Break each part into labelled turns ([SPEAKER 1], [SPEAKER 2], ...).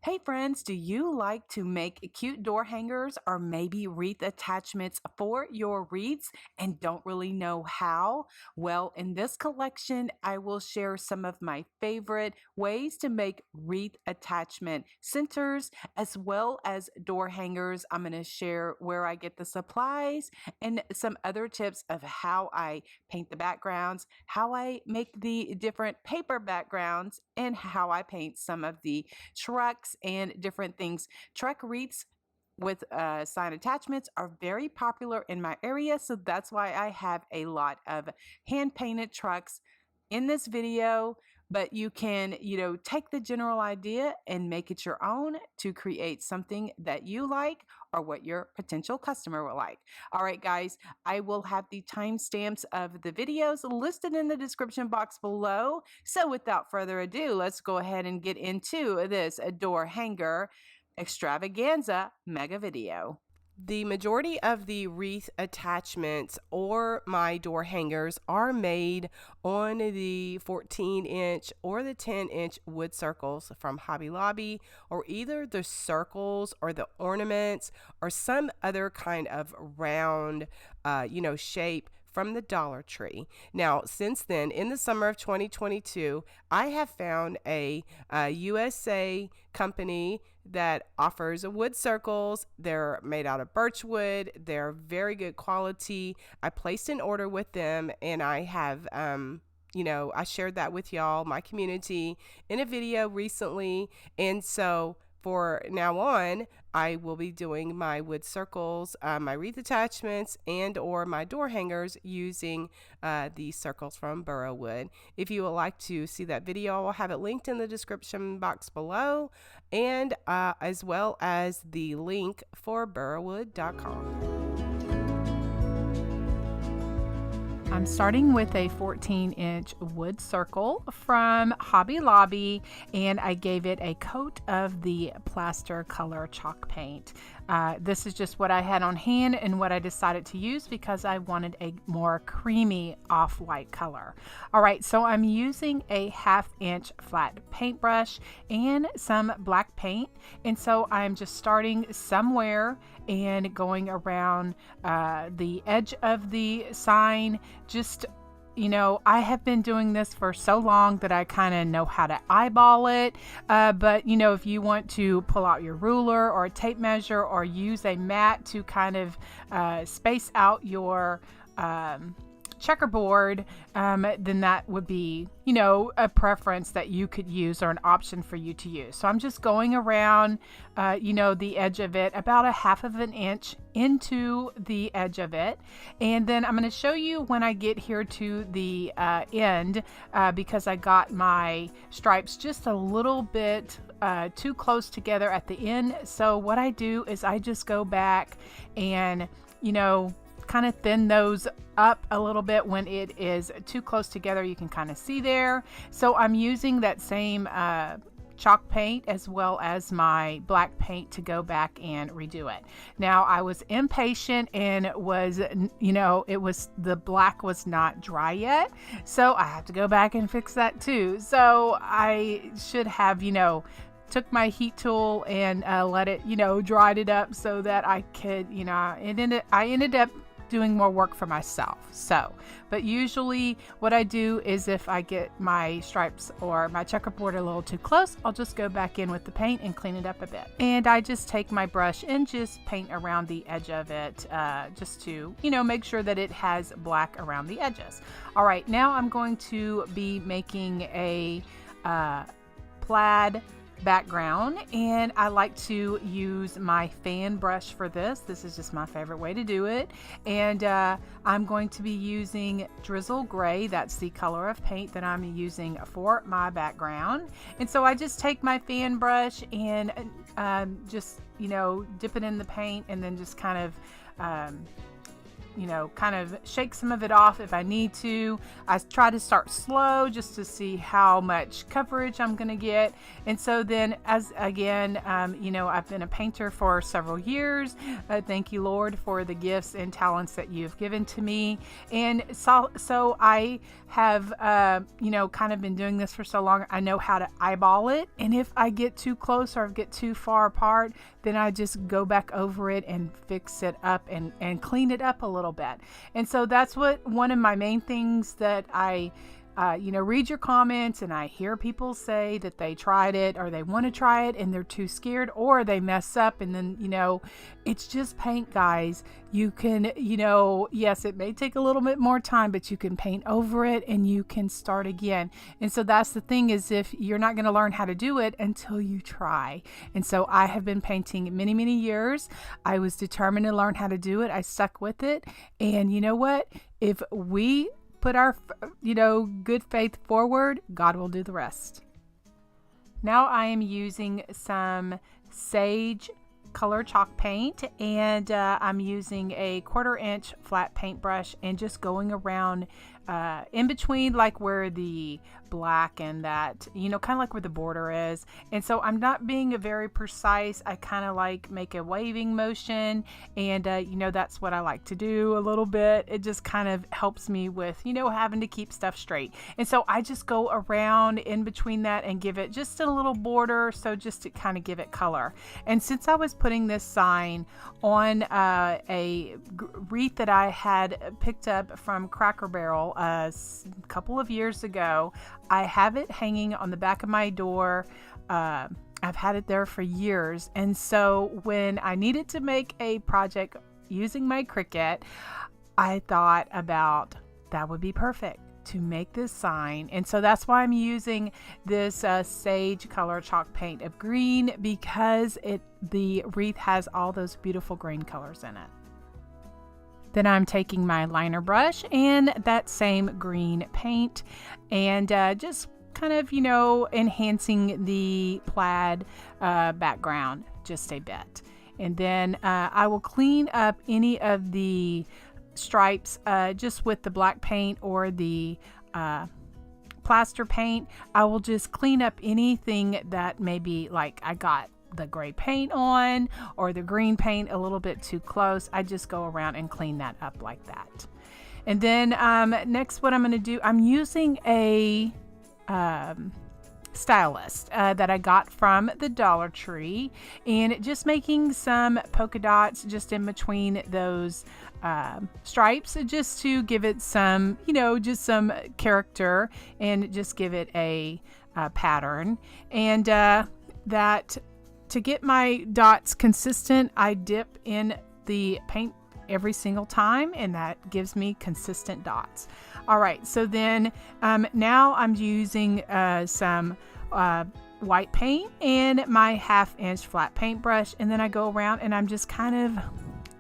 [SPEAKER 1] Hey friends, do you like to make cute door hangers or maybe wreath attachments for your wreaths and don't really know how? Well, in this collection, I will share some of my favorite ways to make wreath attachment centers as well as door hangers. I'm going to share where I get the supplies and some other tips of how I paint the backgrounds, how I make the different paper backgrounds, and how I paint some of the trucks and different things. Truck wreaths with sign attachments are very popular in my area, so that's why I have a lot of hand painted trucks in this video. But you can, take the general idea and make it your own to create something that you like or what your potential customer will like. All right, guys, I will have the timestamps of the videos listed in the description box below. So without further ado, let's go ahead and get into this door hanger extravaganza mega video. The majority of the wreath attachments or my door hangers are made on the 14-inch or the 10-inch wood circles from Hobby Lobby, or either the circles or the ornaments or some other kind of round, shape from the Dollar Tree. Now, since then, in the summer of 2022, I have found a USA company that offers wood circles. They're made out of birch wood. They're very good quality. I placed an order with them, and I have I shared that with y'all, my community, in a video recently. And so for now on, I will be doing my wood circles, my wreath attachments, and or my door hangers using the circles from Borowood. If you would like to see that video, I'll have it linked in the description box below, and as well as the link for borowood.com. I'm starting with a 14-inch wood circle from Hobby Lobby, and I gave it a coat of the plaster color chalk paint. This is just what I had on hand and what I decided to use because I wanted a more creamy off-white color. All right, so I'm using a 1/2-inch flat paintbrush and some black paint, and so I'm just starting somewhere and going around the edge of the sign. Just, I have been doing this for so long that I kind of know how to eyeball it. But, if you want to pull out your ruler or a tape measure or use a mat to kind of space out your checkerboard, then that would be, a preference that you could use or an option for you to use. So I'm just going around, the edge of it, about a 1/2 inch into the edge of it. And then I'm going to show you when I get here to the end, because I got my stripes just a little bit too close together at the end. So what I do is I just go back and, kind of thin those up a little bit when it is too close together. You can kind of see there. So I'm using that same chalk paint as well as my black paint to go back and redo it. Now I was impatient and was, the black was not dry yet. So I have to go back and fix that too. So I should have, took my heat tool and let it, dried it up so that I could, I ended up doing more work for myself. But usually what I do is if I get my stripes or my checkerboard a little too close, I'll just go back in with the paint and clean it up a bit. And I just take my brush and just paint around the edge of it, just to, make sure that it has black around the edges. All right, now I'm going to be making a plaid background, and I like to use my fan brush for this. This is just my favorite way to do it. And I'm going to be using Drizzle Gray. That's the color of paint that I'm using for my background. And so I just take my fan brush and just, dip it in the paint and then just kind of kind of shake some of it off if I need to. I try to start slow just to see how much coverage I'm going to get. And so then I've been a painter for several years. Thank you, Lord, for the gifts and talents that you've given to me. And so I have, kind of been doing this for so long. I know how to eyeball it. And if I get too close or get too far apart, then I just go back over it and fix it up and clean it up a little bit. And so that's one of my main things that I read your comments, and I hear people say that they tried it or they want to try it and they're too scared, or they mess up, and then, it's just paint, guys. You can, yes, it may take a little bit more time, but you can paint over it and you can start again. And so that's the thing, is if you're not going to learn how to do it until you try. And so I have been painting many, many years. I was determined to learn how to do it. I stuck with it. And you know what? If we put our, good faith forward, God will do the rest. Now I am using some sage color chalk paint, and I'm using a 1/4 inch flat paintbrush and just going around in between, like where the black and that, kind of like where the border is. And so I'm not being very precise. I kind of like make a waving motion, and that's what I like to do a little bit. It just kind of helps me with, having to keep stuff straight. And so I just go around in between that and give it just a little border, so just to kind of give it color. And since I was putting this sign on a wreath that I had picked up from Cracker Barrel a couple of years ago, I have it hanging on the back of my door. I've had it there for years. And so when I needed to make a project using my Cricut, I thought about that would be perfect to make this sign. And so that's why I'm using this sage color chalk paint of green, because the wreath has all those beautiful green colors in it. Then I'm taking my liner brush and that same green paint and just kind of, enhancing the plaid background just a bit. And then I will clean up any of the stripes just with the black paint or the plaster paint. I will just clean up anything that maybe, like, I got the gray paint on or the green paint a little bit too close. I just go around and clean that up like that. And then next, what I'm going to do, I'm using a stylist that I got from the Dollar Tree, and just making some polka dots just in between those stripes, just to give it some, just some character and just give it a pattern. And that to get my dots consistent, I dip in the paint every single time, and that gives me consistent dots. All right, so then now I'm using some white paint and my 1/2 inch flat paintbrush, and then I go around and I'm just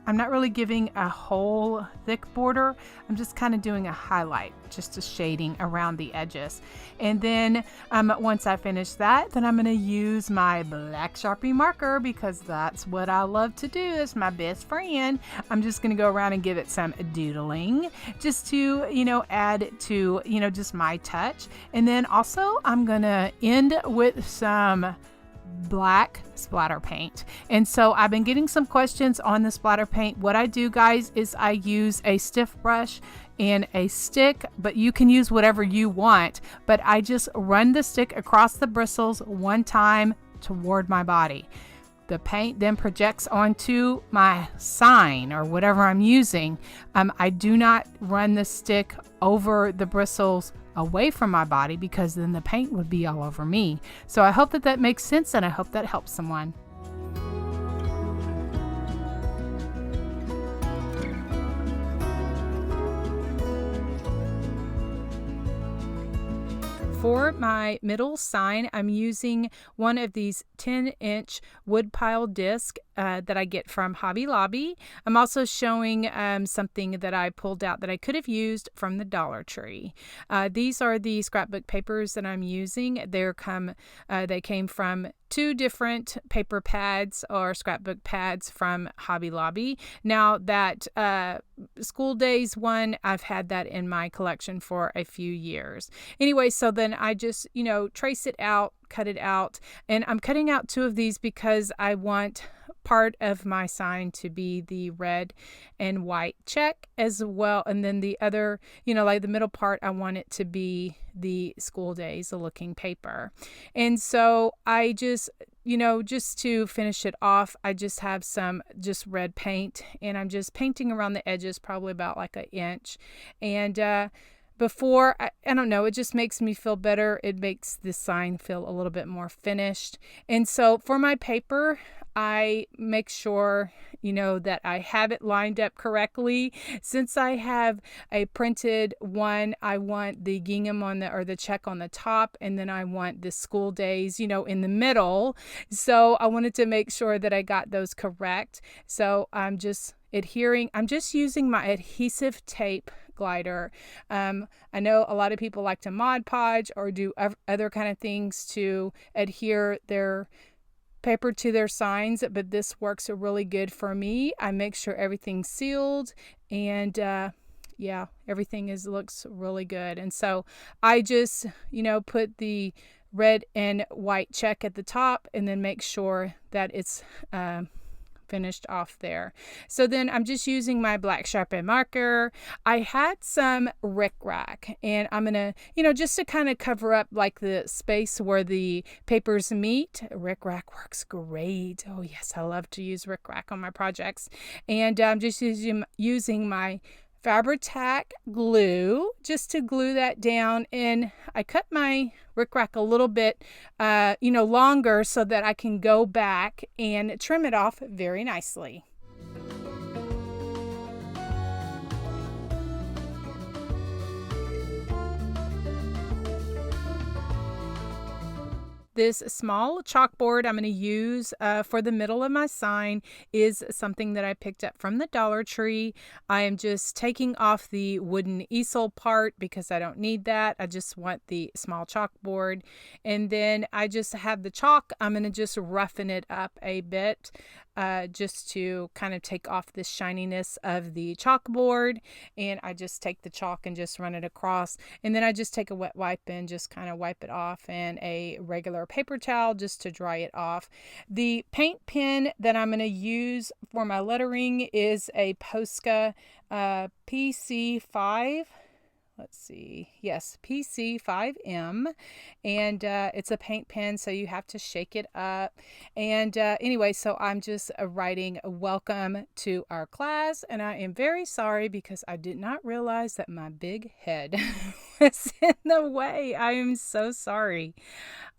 [SPEAKER 1] I'm not really giving a whole thick border. I'm just kind of doing a highlight, just a shading around the edges. And then once I finish that, then I'm going to use my black Sharpie marker, because that's what I love to do. It's my best friend. I'm just going to go around and give it some doodling, just to, add to, just my touch. And then also I'm going to end with some black splatter paint. And so I've been getting some questions on the splatter paint. What I do, guys, is I use a stiff brush and a stick, but you can use whatever you want. But I just run the stick across the bristles one time toward my body. The paint then projects onto my sign or whatever I'm using. I do not run the stick over the bristles away from my body, because then the paint would be all over me. So I hope that makes sense, and I hope that helps someone. For my middle sign, I'm using one of these 10-inch wood pile discs that I get from Hobby Lobby. I'm also showing something that I pulled out that I could have used from the Dollar Tree. These are the scrapbook papers that I'm using. They came from
[SPEAKER 2] 2 different paper pads or scrapbook pads from Hobby Lobby. Now that school days one, I've had that in my collection for a few years. Anyway, so then I just, trace it out, cut it out, and I'm cutting out 2 of these because I want part of my sign to be the red and white check as well, and then the other, like the middle part, I want it to be the school days looking paper. And so I just, just to finish it off, I just have some just red paint, and I'm just painting around the edges, probably about like an inch. And before, I don't know, it just makes me feel better. It makes the sign feel a little bit more finished. And so for my paper, I make sure, that I have it lined up correctly. Since I have a printed one, I want the gingham or the check on the top, and then I want the school days, in the middle. So I wanted to make sure that I got those correct. So I'm just using my adhesive tape glider. I know a lot of people like to Mod Podge or do other kind of things to adhere their paper to their signs, but this works really good for me. I make sure everything's sealed, and everything looks really good. And so I just, put the red and white check at the top, and then make sure that it's finished off there. So then I'm just using my black Sharpie marker. I had some rickrack, and I'm gonna, just to kind of cover up like the space where the papers meet. Rickrack works great. Oh yes, I love to use rickrack on my projects. And I'm just using my Fabri-Tac glue just to glue that down, and I cut my rickrack a little bit longer so that I can go back and trim it off very nicely. This small chalkboard I'm going to use for the middle of my sign is something that I picked up from the Dollar Tree. I am just taking off the wooden easel part because I don't need that. I just want the small chalkboard. And then I just have the chalk. I'm going to just roughen it up a bit just to kind of take off the shininess of the chalkboard. And I just take the chalk and just run it across. And then I just take a wet wipe and just kind of wipe it off, and a regular paper towel just to dry it off. The paint pen that I'm going to use for my lettering is a Posca PC5. Let's see. Yes, PC5M. And it's a paint pen, so you have to shake it up. And anyway, so I'm just writing welcome to our class. And I am very sorry because I did not realize that my big head was in the way. I am so sorry.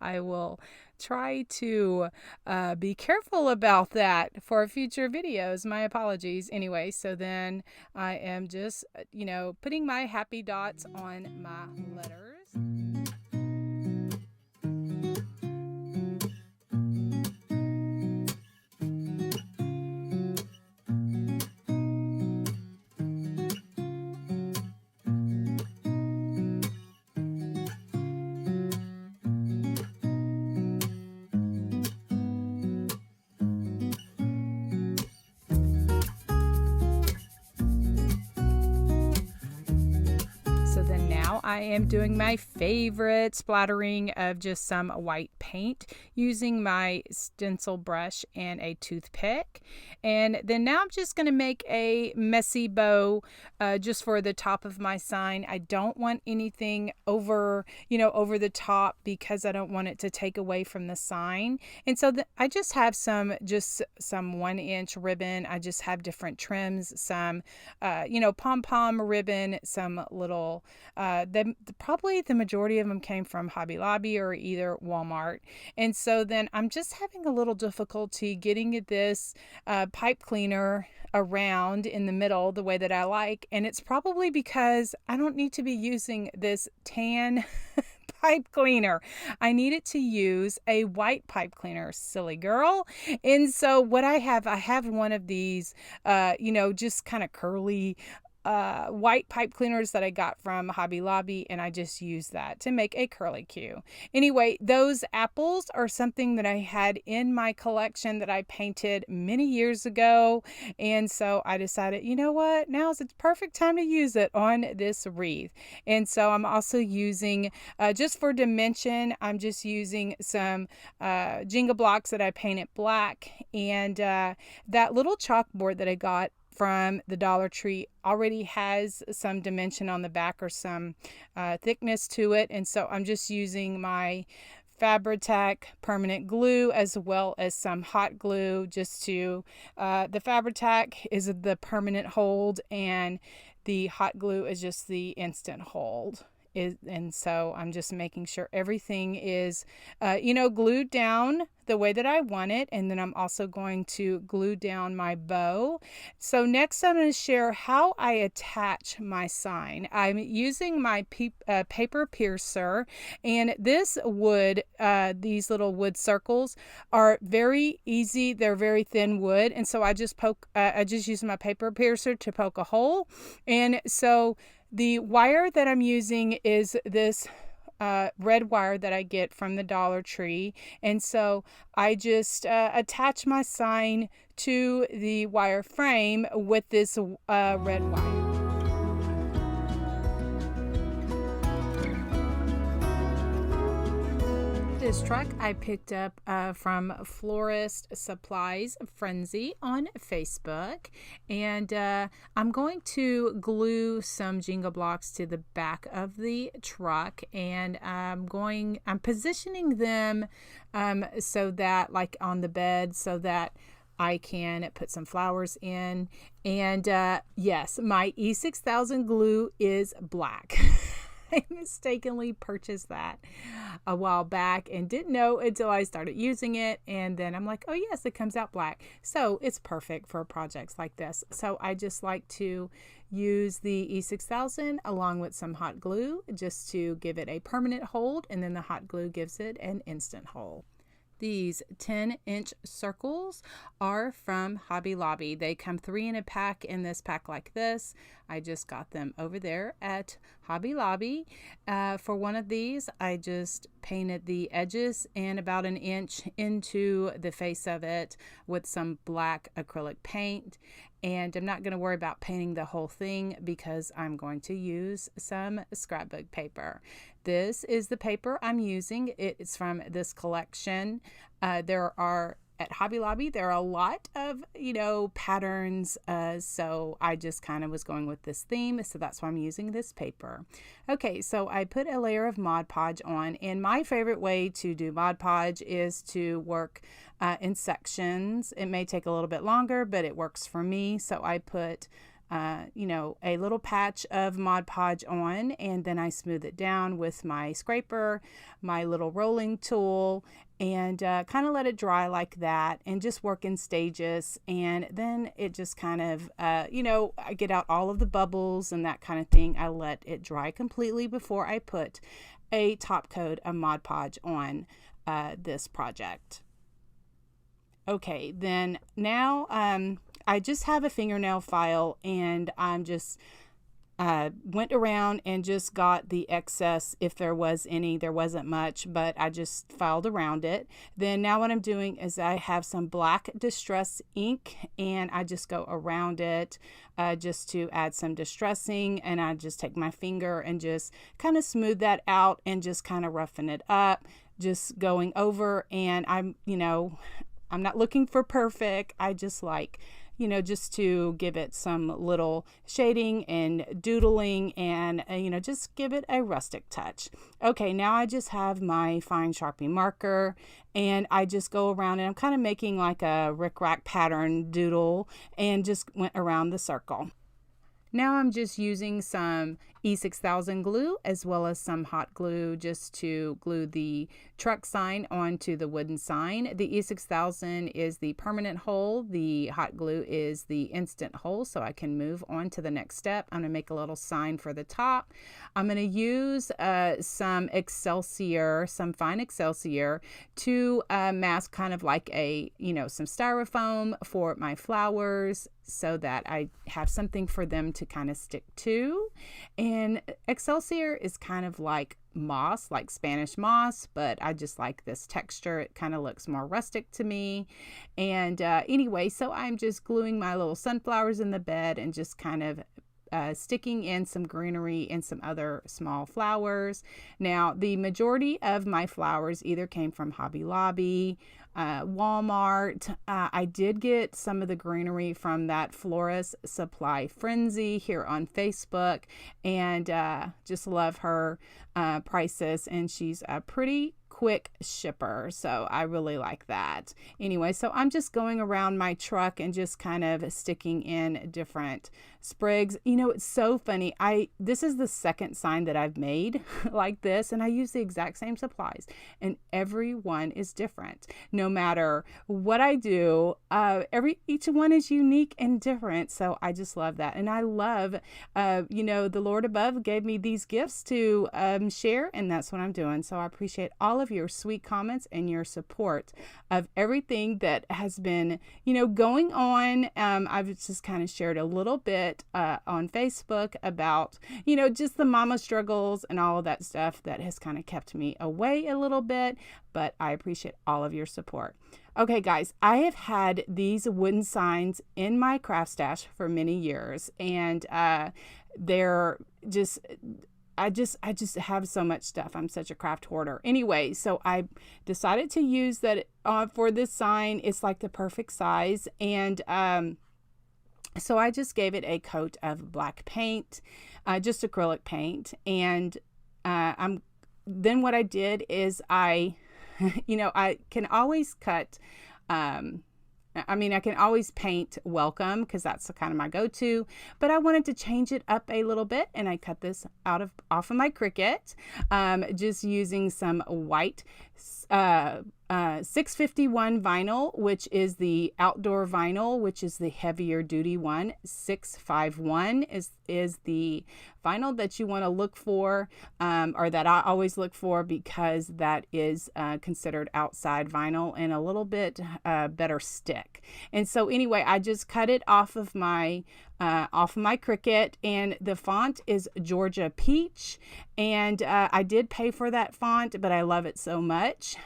[SPEAKER 2] I will try to be careful about that for future videos. My apologies. Anyway, so then I am just, putting my happy dots on my letters. I am doing my favorite splattering of just some white paint using my stencil brush and a toothpick. And then now I'm just going to make a messy bow just for the top of my sign. I don't want anything over the top because I don't want it to take away from the sign. And so I just have some 1-inch ribbon. I just have different trims, some pom-pom ribbon, some little probably the majority of them came from Hobby Lobby or either Walmart. And so then I'm just having a little difficulty getting this pipe cleaner around in the middle the way that I like. And it's probably because I don't need to be using this tan pipe cleaner. I needed to use a white pipe cleaner, silly girl. And so what I have one of these, just kind of curly white pipe cleaners that I got from Hobby Lobby, and I just used that to make a curlicue. Anyway, those apples are something that I had in my collection that I painted many years ago, and so I decided, you know what, now is the perfect time to use it on this wreath. And so I'm also using, just for dimension, I'm just using some Jenga blocks that I painted black, and that little chalkboard that I got from the Dollar Tree already has some dimension on the back, or some thickness to it. And so I'm just using my Fabri-Tac permanent glue as well as some hot glue, just to, the Fabri-Tac is the permanent hold and the hot glue is just the instant hold. And so I'm just making sure everything is, glued down the way that I want it. And then I'm also going to glue down my bow. So next I'm going to share how I attach my sign. I'm using my paper piercer, and this wood, these little wood circles are very easy. They're very thin wood. And so I just use my paper piercer to poke a hole. And so the wire that I'm using is this red wire that I get from the Dollar Tree. And so I just attach my sign to the wire frame with this red wire. This truck I picked up from Florist Supplies Frenzy on Facebook, and I'm going to glue some Jenga blocks to the back of the truck, and I'm positioning them so that, like on the bed, so that I can put some flowers in. And yes, my E6000 glue is black. I mistakenly purchased that a while back and didn't know until I started using it. And then I'm like, oh yes, it comes out black. So it's perfect for projects like this. So I just like to use the E6000 along with some hot glue just to give it a permanent hold. And then the hot glue gives it an instant hold. These 10-inch circles are from Hobby Lobby. They come 3 in a pack, in this pack like this. I just got them over there at Hobby Lobby. For one of these, I just painted the edges and about 1 inch into the face of it with some black acrylic paint. And I'm not going to worry about painting the whole thing because I'm going to use some scrapbook paper. This is the paper I'm using. It's from this collection. There are, at Hobby Lobby, there are a lot of, patterns. So I just kind of was going with this theme. So that's why I'm using this paper. Okay, so I put a layer of Mod Podge on. And my favorite way to do Mod Podge is to work in sections. It may take a little bit longer, but it works for me. So I put a little patch of Mod Podge on, and then I smooth it down with my scraper, my little rolling tool, and kind of let it dry like that and just work in stages. And then it just kind of, I get out all of the bubbles and that kind of thing. I let it dry completely before I put a top coat of Mod Podge on this project. Okay, then now I just have a fingernail file, and I'm just went around and just got the excess if there was any. There wasn't much, but I just filed around it. Then now what I'm doing is I have some black distress ink, and I just go around it just to add some distressing, and I just take my finger and just kind of smooth that out and just kind of roughen it up, just going over. And I'm not looking for perfect. I just like, just to give it some little shading and doodling and, just give it a rustic touch. Okay, now I just have my fine Sharpie marker, and I just go around, and I'm kind of making like a rickrack pattern doodle, and just went around the circle. Now I'm just using some E6000 glue, as well as some hot glue just to glue the truck sign onto the wooden sign. The E6000 is the permanent hole. The hot glue is the instant hole, so I can move on to the next step. I'm going to make a little sign for the top. I'm going to use some Excelsior, some fine Excelsior to mask kind of like some styrofoam for my flowers, so that I have something for them to kind of stick to. And Excelsior is kind of like moss, like Spanish moss, but I just like this texture. It kind of looks more rustic to me. And anyway, so I'm just gluing my little sunflowers in the bed and just kind of sticking in some greenery and some other small flowers. Now, the majority of my flowers either came from Hobby Lobby, Walmart. I did get some of the greenery from that Florist Supply Frenzy here on Facebook, and just love her prices, and she's a pretty quick shipper, so I really like that. Anyway, so I'm just going around my truck and just kind of sticking in different sprigs. It's so funny. This is the second sign that I've made like this, and I use the exact same supplies, and every one is different. No matter what I do, each one is unique and different. So I just love that, and I love, the Lord above gave me these gifts to share, and that's what I'm doing. So I appreciate all of your sweet comments and your support of everything that has been, going on. I've just kind of shared a little bit on Facebook about, just the mama struggles and all of that stuff that has kind of kept me away a little bit, but I appreciate all of your support. Okay, guys, I have had these wooden signs in my craft stash for many years, and they're just, I just have so much stuff. I'm such a craft hoarder. Anyway, so I decided to use that for this sign. It's like the perfect size, and so I just gave it a coat of black paint, just acrylic paint, and then what I did is I can always cut. I can always paint welcome, because that's kind of my go-to, but I wanted to change it up a little bit, and I cut this off of my Cricut, just using some white 651 vinyl, which is the outdoor vinyl, which is the heavier duty one. 651 is the vinyl that you want to look for, or that I always look for, because that is considered outside vinyl and a little bit better stick. And so anyway, I just cut it off of my Cricut, and the font is Georgia Peach, and I did pay for that font, but I love it so much.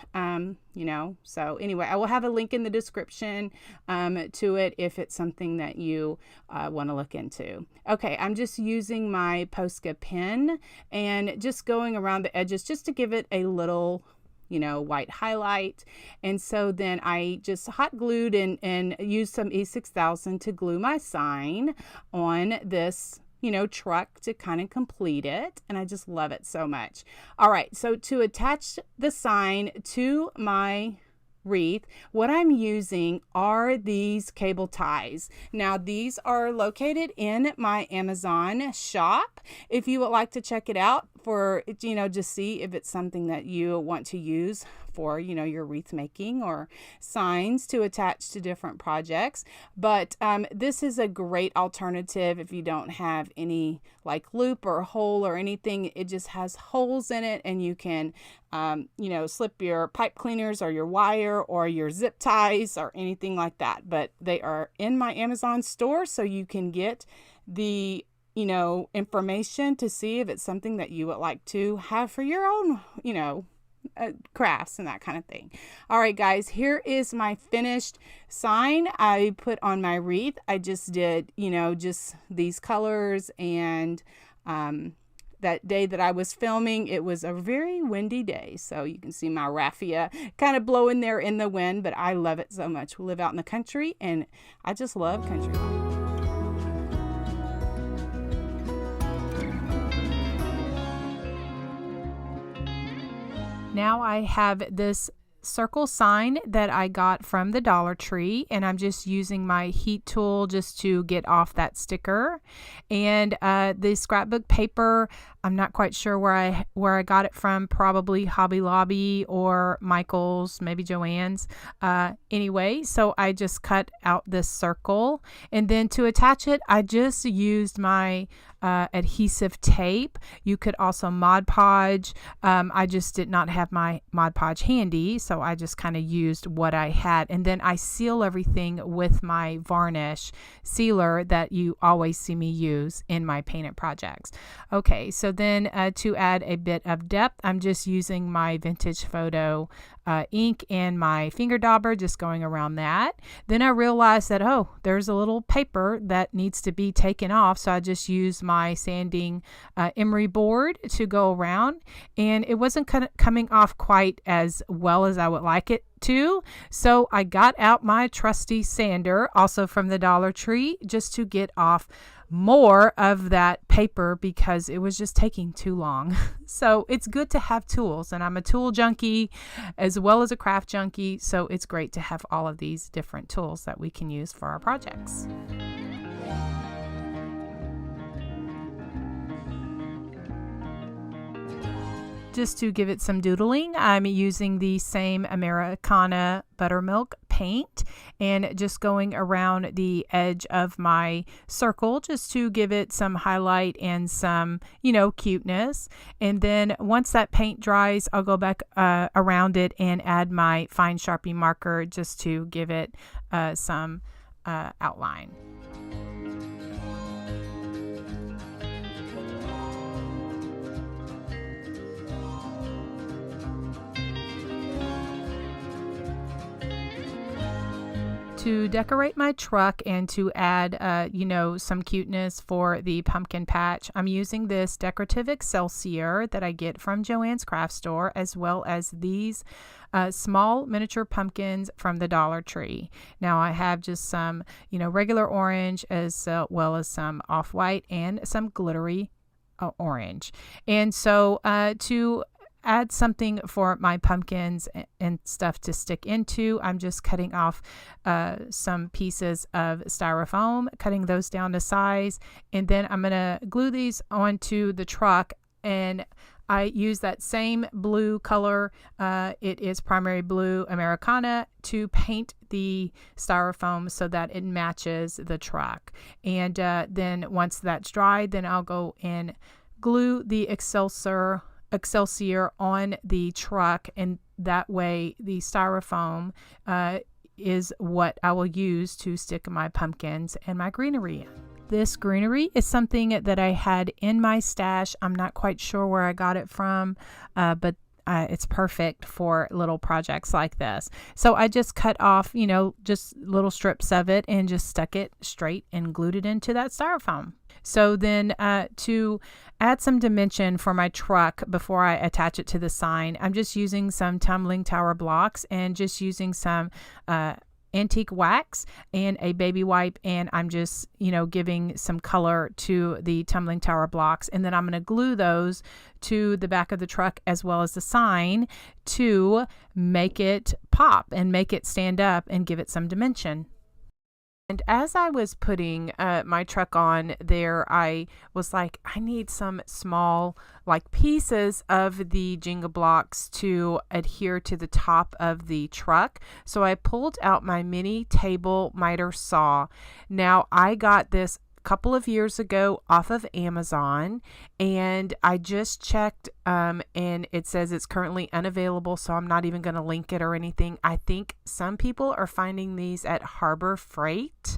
[SPEAKER 2] So anyway, I will have a link in the description to it if it's something that you want to look into. Okay, I'm just using my Posca pen and just going around the edges just to give it a little white highlight. And so then I just hot glued and used some E6000 to glue my sign on this truck to kind of complete it, and I just love it so much. All right, so to attach the sign to my wreath, what I'm using are these cable ties. Now, these are located in my Amazon shop. If you would like to check it out for, just see if it's something that you want to use for, your wreath making or signs to attach to different projects. But this is a great alternative if you don't have any like loop or hole or anything. It just has holes in it, and you can, slip your pipe cleaners or your wire or your zip ties or anything like that. But they are in my Amazon store, so you can get the information to see if it's something that you would like to have for your own, crafts and that kind of thing. All right, guys, here is my finished sign I put on my wreath. I just did, just these colors, and that day that I was filming, it was a very windy day, so you can see my raffia kind of blowing there in the wind, but I love it so much. We live out in the country, and I just love country life. Now I have this circle sign that I got from the Dollar Tree, and I'm just using my heat tool just to get off that sticker. And the scrapbook paper, I'm not quite sure where I got it from, probably Hobby Lobby or Michael's, maybe Joann's. Anyway, so I just cut out this circle, and then to attach it, I just used my adhesive tape. You could also Mod Podge. I just did not have my Mod Podge handy, so I just kind of used what I had, and then I seal everything with my varnish sealer that you always see me use in my painted projects. Okay, so then to add a bit of depth, I'm just using my vintage photo ink and my finger dauber, just going around that. Then I realized that, oh, there's a little paper that needs to be taken off, so I just used my sanding emery board to go around, and it wasn't coming off quite as well as I would like it to, so I got out my trusty sander, also from the Dollar Tree, just to get off more of that paper because it was just taking too long. So it's good to have tools, and I'm a tool junkie as well as a craft junkie, so it's great to have all of these different tools that we can use for our projects. Just to give it some doodling, I'm using the same Americana buttermilk paint and just going around the edge of my circle just to give it some highlight and some, cuteness. And then once that paint dries, I'll go back around it and add my fine Sharpie marker just to give it some outline. To decorate my truck and to add, some cuteness for the pumpkin patch, I'm using this decorative Excelsior that I get from Joann's Craft Store, as well as these small miniature pumpkins from the Dollar Tree. Now I have just some, regular orange as well as some off-white and some glittery orange. And so to add something for my pumpkins and stuff to stick into, I'm just cutting off some pieces of styrofoam, cutting those down to size, and then I'm going to glue these onto the truck. And I use that same blue color, it is primary blue Americana, to paint the styrofoam so that it matches the truck. And then once that's dried, then I'll go and glue the Excelsior on the truck, and that way the styrofoam is what I will use to stick my pumpkins and my greenery in. This greenery is something that I had in my stash. I'm not quite sure where I got it from, but it's perfect for little projects like this. So I just cut off, just little strips of it and just stuck it straight and glued it into that styrofoam. So then to add some dimension for my truck before I attach it to the sign, I'm just using some tumbling tower blocks and just using some antique wax and a baby wipe, and I'm just giving some color to the tumbling tower blocks, and then I'm going to glue those to the back of the truck as well as the sign to make it pop and make it stand up and give it some dimension. And as I was putting my truck on there, I was like, I need some small pieces of the Jenga blocks to adhere to the top of the truck. So I pulled out my mini table miter saw. Now I got this couple of years ago off of Amazon, and I just checked and it says it's currently unavailable, so I'm not even going to link it or anything. I think some people are finding these at Harbor Freight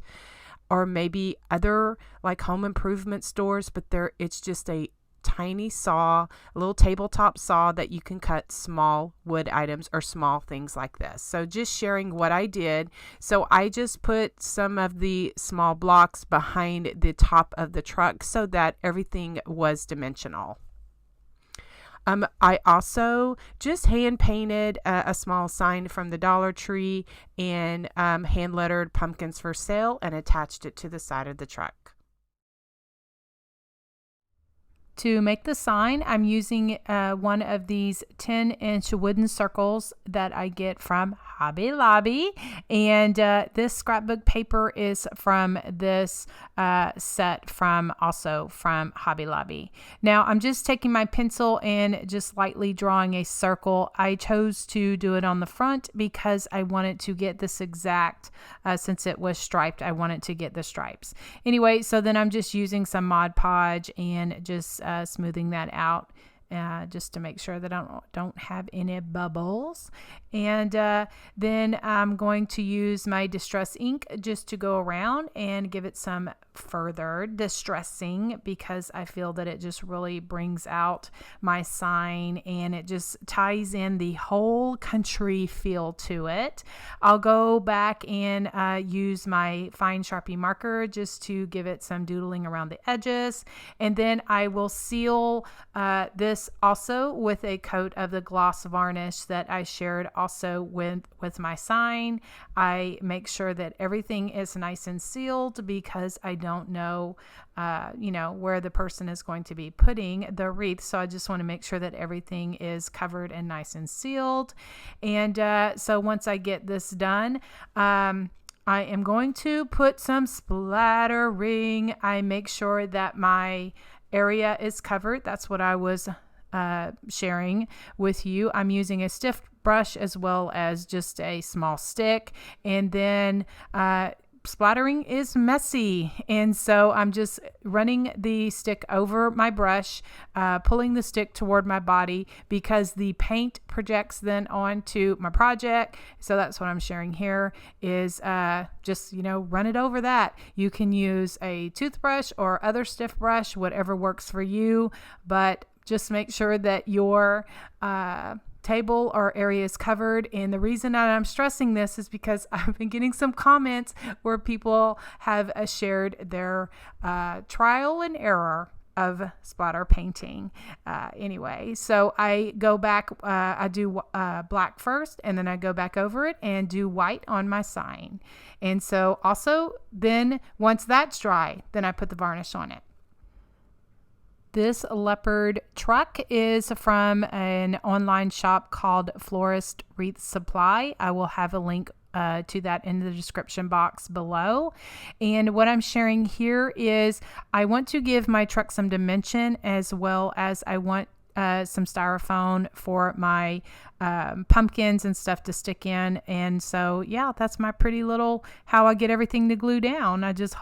[SPEAKER 2] or maybe other home improvement stores, but it's just a tiny saw, a little tabletop saw that you can cut small wood items or small things like this. So just sharing what I did. So I just put some of the small blocks behind the top of the truck so that everything was dimensional. I also just hand painted a small sign from the Dollar Tree and hand lettered pumpkins for sale and attached it to the side of the truck. To make the sign, I'm using one of these 10-inch wooden circles that I get from Hobby Lobby. And this scrapbook paper is from this set from Hobby Lobby. Now I'm just taking my pencil and just lightly drawing a circle. I chose to do it on the front because I wanted to get this exact, since it was striped, I wanted to get the stripes. Anyway, so then I'm just using some Mod Podge and just smoothing that out. Just to make sure that I don't have any bubbles. And then I'm going to use my distress ink just to go around and give it some further distressing, because I feel that it just really brings out my sign and it just ties in the whole country feel to it. I'll go back and use my fine Sharpie marker just to give it some doodling around the edges. And then I will seal this also with a coat of the gloss varnish that I shared also with my sign. I make sure that everything is nice and sealed because I don't know where the person is going to be putting the wreath. So I just want to make sure that everything is covered and nice and sealed. And so once I get this done, I am going to put some splattering. I make sure that my area is covered. That's what I was sharing with you. I'm using a stiff brush as well as just a small stick. And then splattering is messy, and so I'm just running the stick over my brush, pulling the stick toward my body because the paint projects then onto my project. So that's what I'm sharing here is just run it over that. You can use a toothbrush or other stiff brush, whatever works for you, but just make sure that your table or area is covered. And the reason that I'm stressing this is because I've been getting some comments where people have shared their trial and error of splatter painting. Anyway, so I go back, I do black first, and then I go back over it and do white on my sign. And so also then once that's dry, then I put the varnish on it. This Leopard Truck is from an online shop called Florist Wreath Supply. I will have a link to that in the description box below. And what I'm sharing here is I want to give my truck some dimension, as well as I want some styrofoam for my pumpkins and stuff to stick in. And so, yeah, that's my pretty little how I get everything to glue down. I just,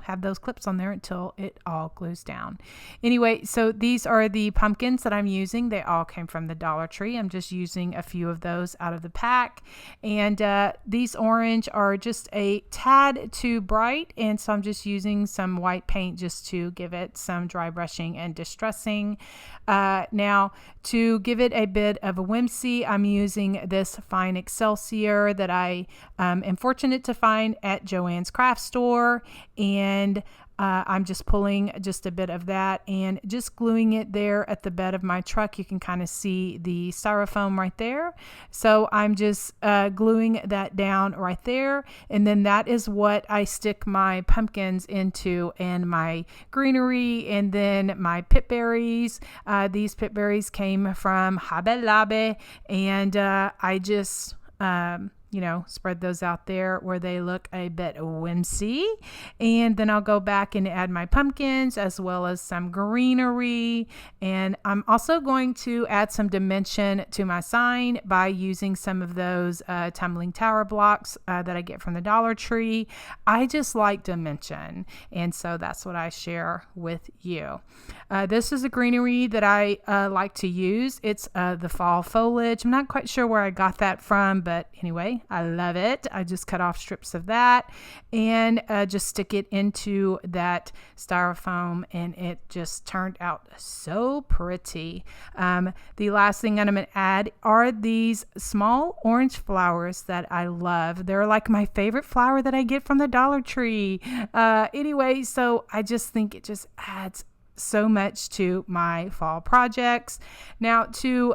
[SPEAKER 2] have those clips on there until it all glues down. Anyway, so these are the pumpkins that I'm using. They all came from the Dollar Tree. I'm just using a few of those out of the pack. And these orange are just a tad too bright. And so I'm just using some white paint just to give it some dry brushing and distressing. Now, to give it a bit of a whimsy, I'm using this fine Excelsior that I am fortunate to find at Joann's Craft Store, and I'm just pulling just a bit of that and just gluing it there at the bed of my truck. You can kind of see the styrofoam right there. So I'm just gluing that down right there. And then that is what I stick my pumpkins into, and my greenery, and then my pip berries. These pip berries came from Hobby Lobby, and I just spread those out there where they look a bit whimsy. And then I'll go back and add my pumpkins as well as some greenery. And I'm also going to add some dimension to my sign by using some of those tumbling tower blocks that I get from the Dollar Tree. I just like dimension, and so that's what I share with you. This is a greenery that I like to use. It's the fall foliage. I'm not quite sure where I got that from, but anyway, I love it. I just cut off strips of that and just stick it into that styrofoam, and it just turned out so pretty. The last thing I'm going to add are these small orange flowers that I love. They're like my favorite flower that I get from the Dollar Tree. Anyway, so I just think it just adds so much to my fall projects. Now, to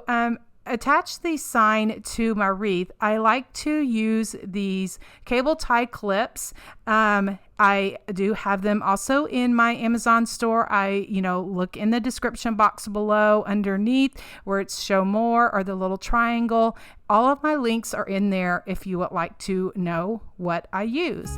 [SPEAKER 2] attach the sign to my wreath, I like to use these cable tie clips. I do have them also in my Amazon store. I, look in the description box below underneath where it's show more or the little triangle. All of my links are in there if you would like to know what I use.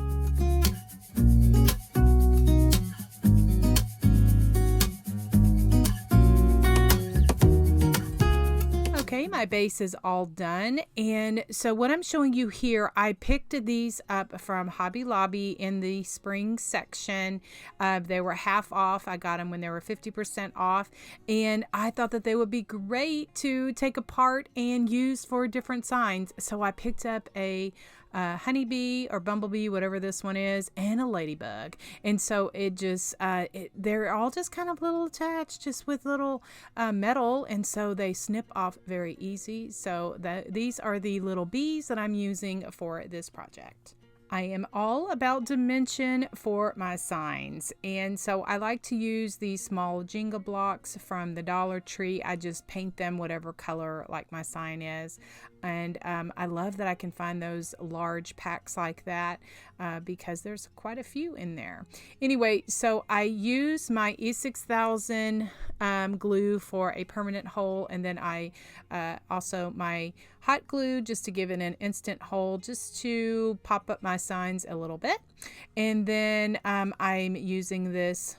[SPEAKER 2] Okay, my base is all done, and so what I'm showing you here, I picked these up from Hobby Lobby in the spring section. They were half off. I got them when they were 50% off, and I thought that they would be great to take apart and use for different signs. So I picked up a honeybee or bumblebee, whatever this one is, and a ladybug. And so it just, they're all just kind of little attached just with little metal. And so they snip off very easy. So these are the little bees that I'm using for this project. I am all about dimension for my signs, and so I like to use these small Jenga blocks from the Dollar Tree. I just paint them whatever color like my sign is, and I love that I can find those large packs like that because there's quite a few in there. Anyway, so I use my E6000 glue for a permanent hole, and then I also my hot glue just to give it an instant hold, just to pop up my signs a little bit. And then I'm using this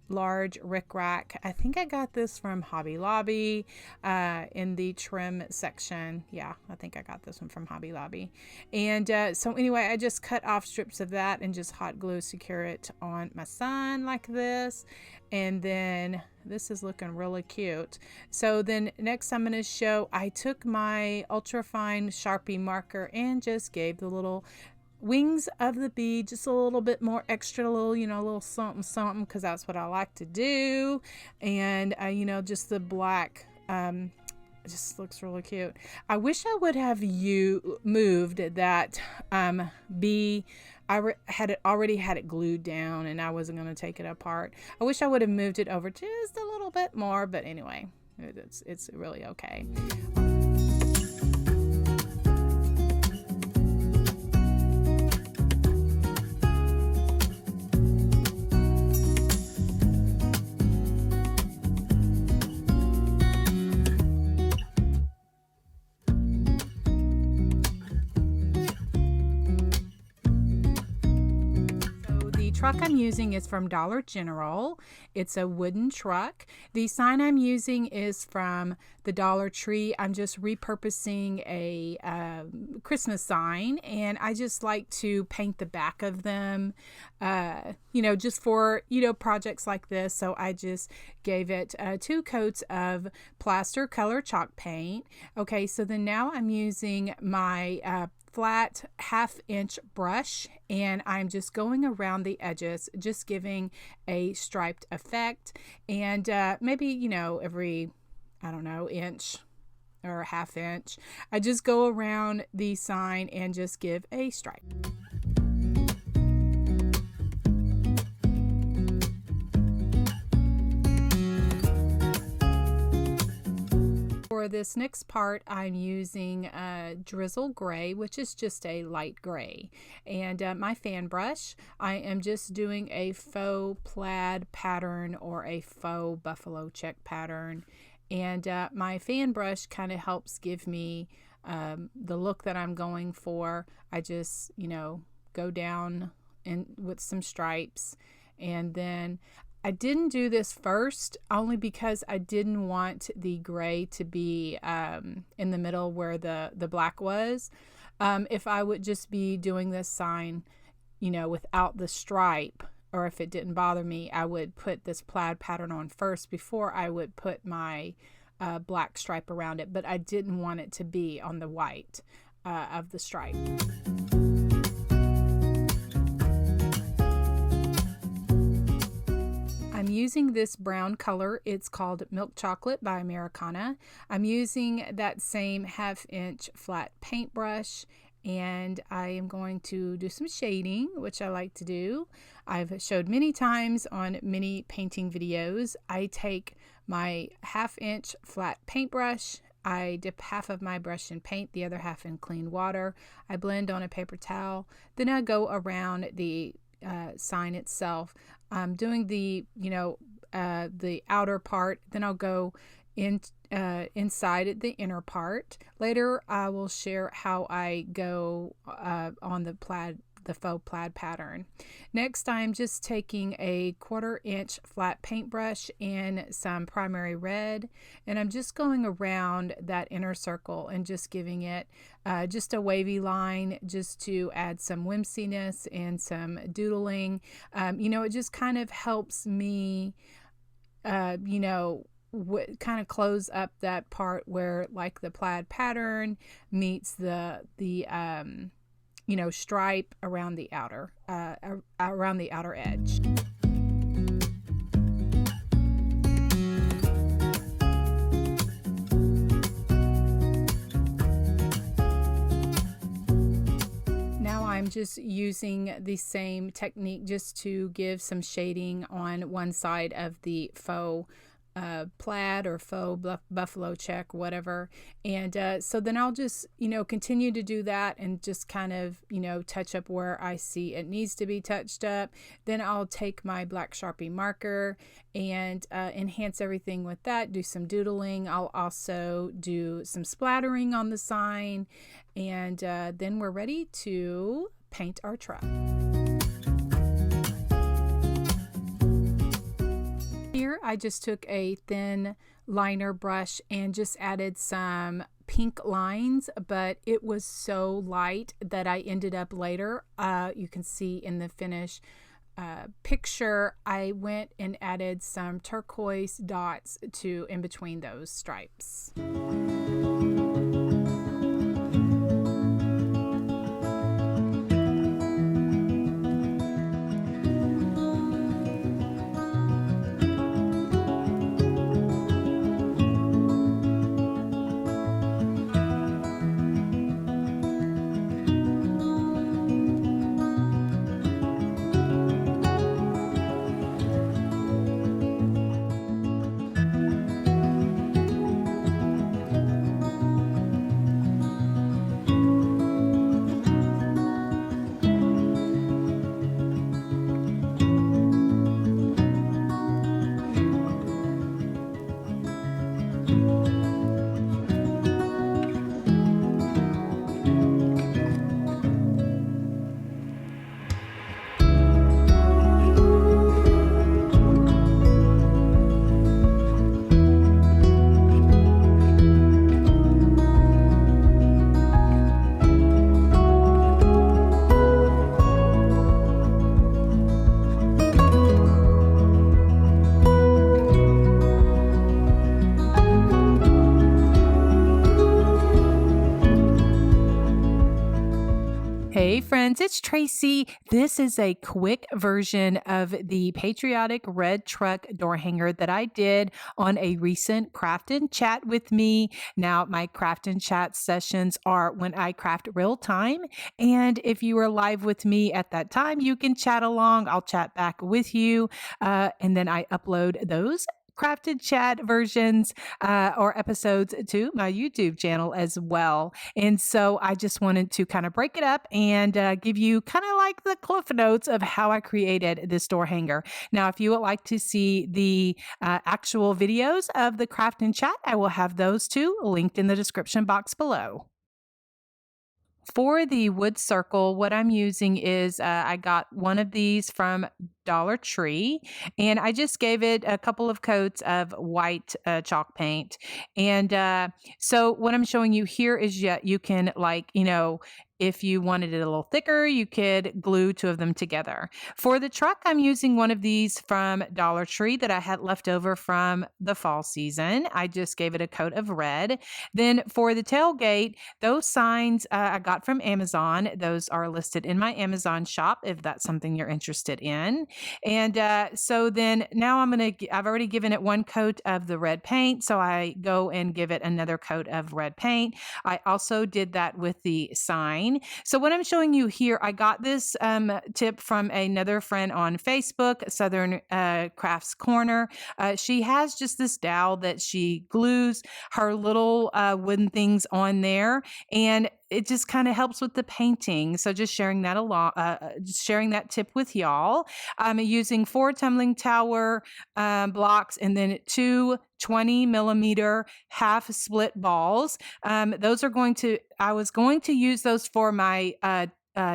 [SPEAKER 2] large rickrack. I think I got this from Hobby Lobby in the trim section. Yeah, I think I got this one from Hobby Lobby. And so anyway, I just cut off strips of that and just hot glue secure it on my sign like this. And then this is looking really cute. So then next I'm going to show, I took my ultrafine Sharpie marker and just gave the little wings of the bee just a little bit more extra, little, a little something something, because that's what I like to do. And just the black it just looks really cute. I wish I would have moved that bee. Already had it glued down, and I wasn't going to take it apart. I wish I would have moved it over just a little bit more, but anyway, it's really okay. Truck I'm using is from Dollar General. It's a wooden truck. The sign I'm using is from the Dollar Tree. I'm just repurposing a Christmas sign, and I just like to paint the back of them, just for, projects like this. So I just gave it 2 coats of plaster color chalk paint. Okay, so then now I'm using my flat 1/2-inch brush, and I'm just going around the edges, just giving a striped effect. And maybe, every, inch or 1/2 inch, I just go around the sign and just give a stripe. For this next part, I'm using Drizzle Gray, which is just a light gray. And my fan brush, I am just doing a faux plaid pattern or a faux buffalo check pattern. And my fan brush kind of helps give me the look that I'm going for. I just, go down with some stripes, and then I didn't do this first only because I didn't want the gray to be in the middle where the black was. If I would just be doing this sign, without the stripe, or if it didn't bother me, I would put this plaid pattern on first before I would put my black stripe around it. But I didn't want it to be on the white of the stripe. I'm using this brown color. It's called Milk Chocolate by Americana. I'm using that same 1/2-inch flat paintbrush, and I am going to do some shading, which I like to do. I've showed many times on many painting videos. I take my 1/2-inch flat paintbrush, I dip half of my brush in paint, the other half in clean water. I blend on a paper towel. Then I go around the sign itself, doing the the outer part. Then I'll go inside the inner part. Later, I will share how I go on the faux plaid pattern. Next, I'm just taking a 1/4 inch flat paintbrush and some primary red, and I'm just going around that inner circle and just giving it just a wavy line, just to add some whimsiness and some doodling. It just kind of helps me kind of close up that part where, like, the plaid pattern meets the stripe around the outer edge. Now I'm just using the same technique just to give some shading on one side of the faux plaid or faux buffalo check, whatever. And so then I'll just, continue to do that and just kind of, touch up where I see it needs to be touched up. Then I'll take my black Sharpie marker and enhance everything with that, do some doodling. I'll also do some splattering on the sign. And then we're ready to paint our truck. Here I just took a thin liner brush and just added some pink lines, but it was so light that I ended up later, you can see in the finish picture, I went and added some turquoise dots to in between those stripes. Hey friends, it's Tracy. This is a quick version of the Patriotic red truck door hanger that I did on a recent craft and chat with me. Now, my craft and chat sessions are when I craft real time. And if you were live with me at that time, you can chat along. I'll chat back with you. And then I upload those crafted chat versions or episodes to my YouTube channel as well. And so I just wanted to kind of break it up and give you kind of like the cliff notes of how I created this door hanger. Now, if you would like to see the actual videos of the craft and chat, I will have those too linked in the description box below. For the wood circle, what I'm using is I got one of these from Dollar Tree, and I just gave it a couple of coats of white chalk paint. And so what I'm showing you here is you can, like, if you wanted it a little thicker, you could glue two of them together. For the truck, I'm using one of these from Dollar Tree that I had left over from the fall season. I just gave it a coat of red. Then for the tailgate, those signs I got from Amazon. Those are listed in my Amazon shop if that's something you're interested in. And so then now I've already given it one coat of the red paint, so I go and give it another coat of red paint. I also did that with the sign.
[SPEAKER 1] sign. So what I'm showing you here, I got this tip from another friend on Facebook, Southern Crafts Corner. She has just this dowel that she glues her little wooden things on there, and it just kind of helps with the painting. So just sharing that sharing that tip with y'all. I'm using 4 tumbling tower blocks and then 2 20mm half split balls. Those are I was going to use those for my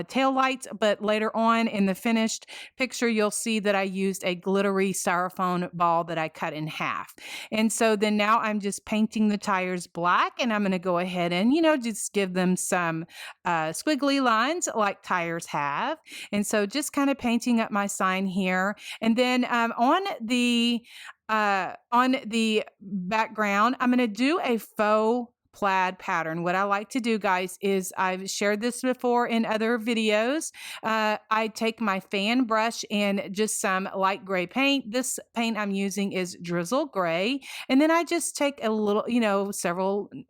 [SPEAKER 1] tail lights, but later on in the finished picture, you'll see that I used a glittery styrofoam ball that I cut in half. And so then now I'm just painting the tires black, and I'm going to go ahead and, just give them some squiggly lines like tires have. And so just kind of painting up my sign here. And then on the background, I'm going to do a faux plaid pattern. What I like to do, guys, is I've shared this before in other videos. I take my fan brush and just some light gray paint. This paint I'm using is drizzle gray. And then I just take a little,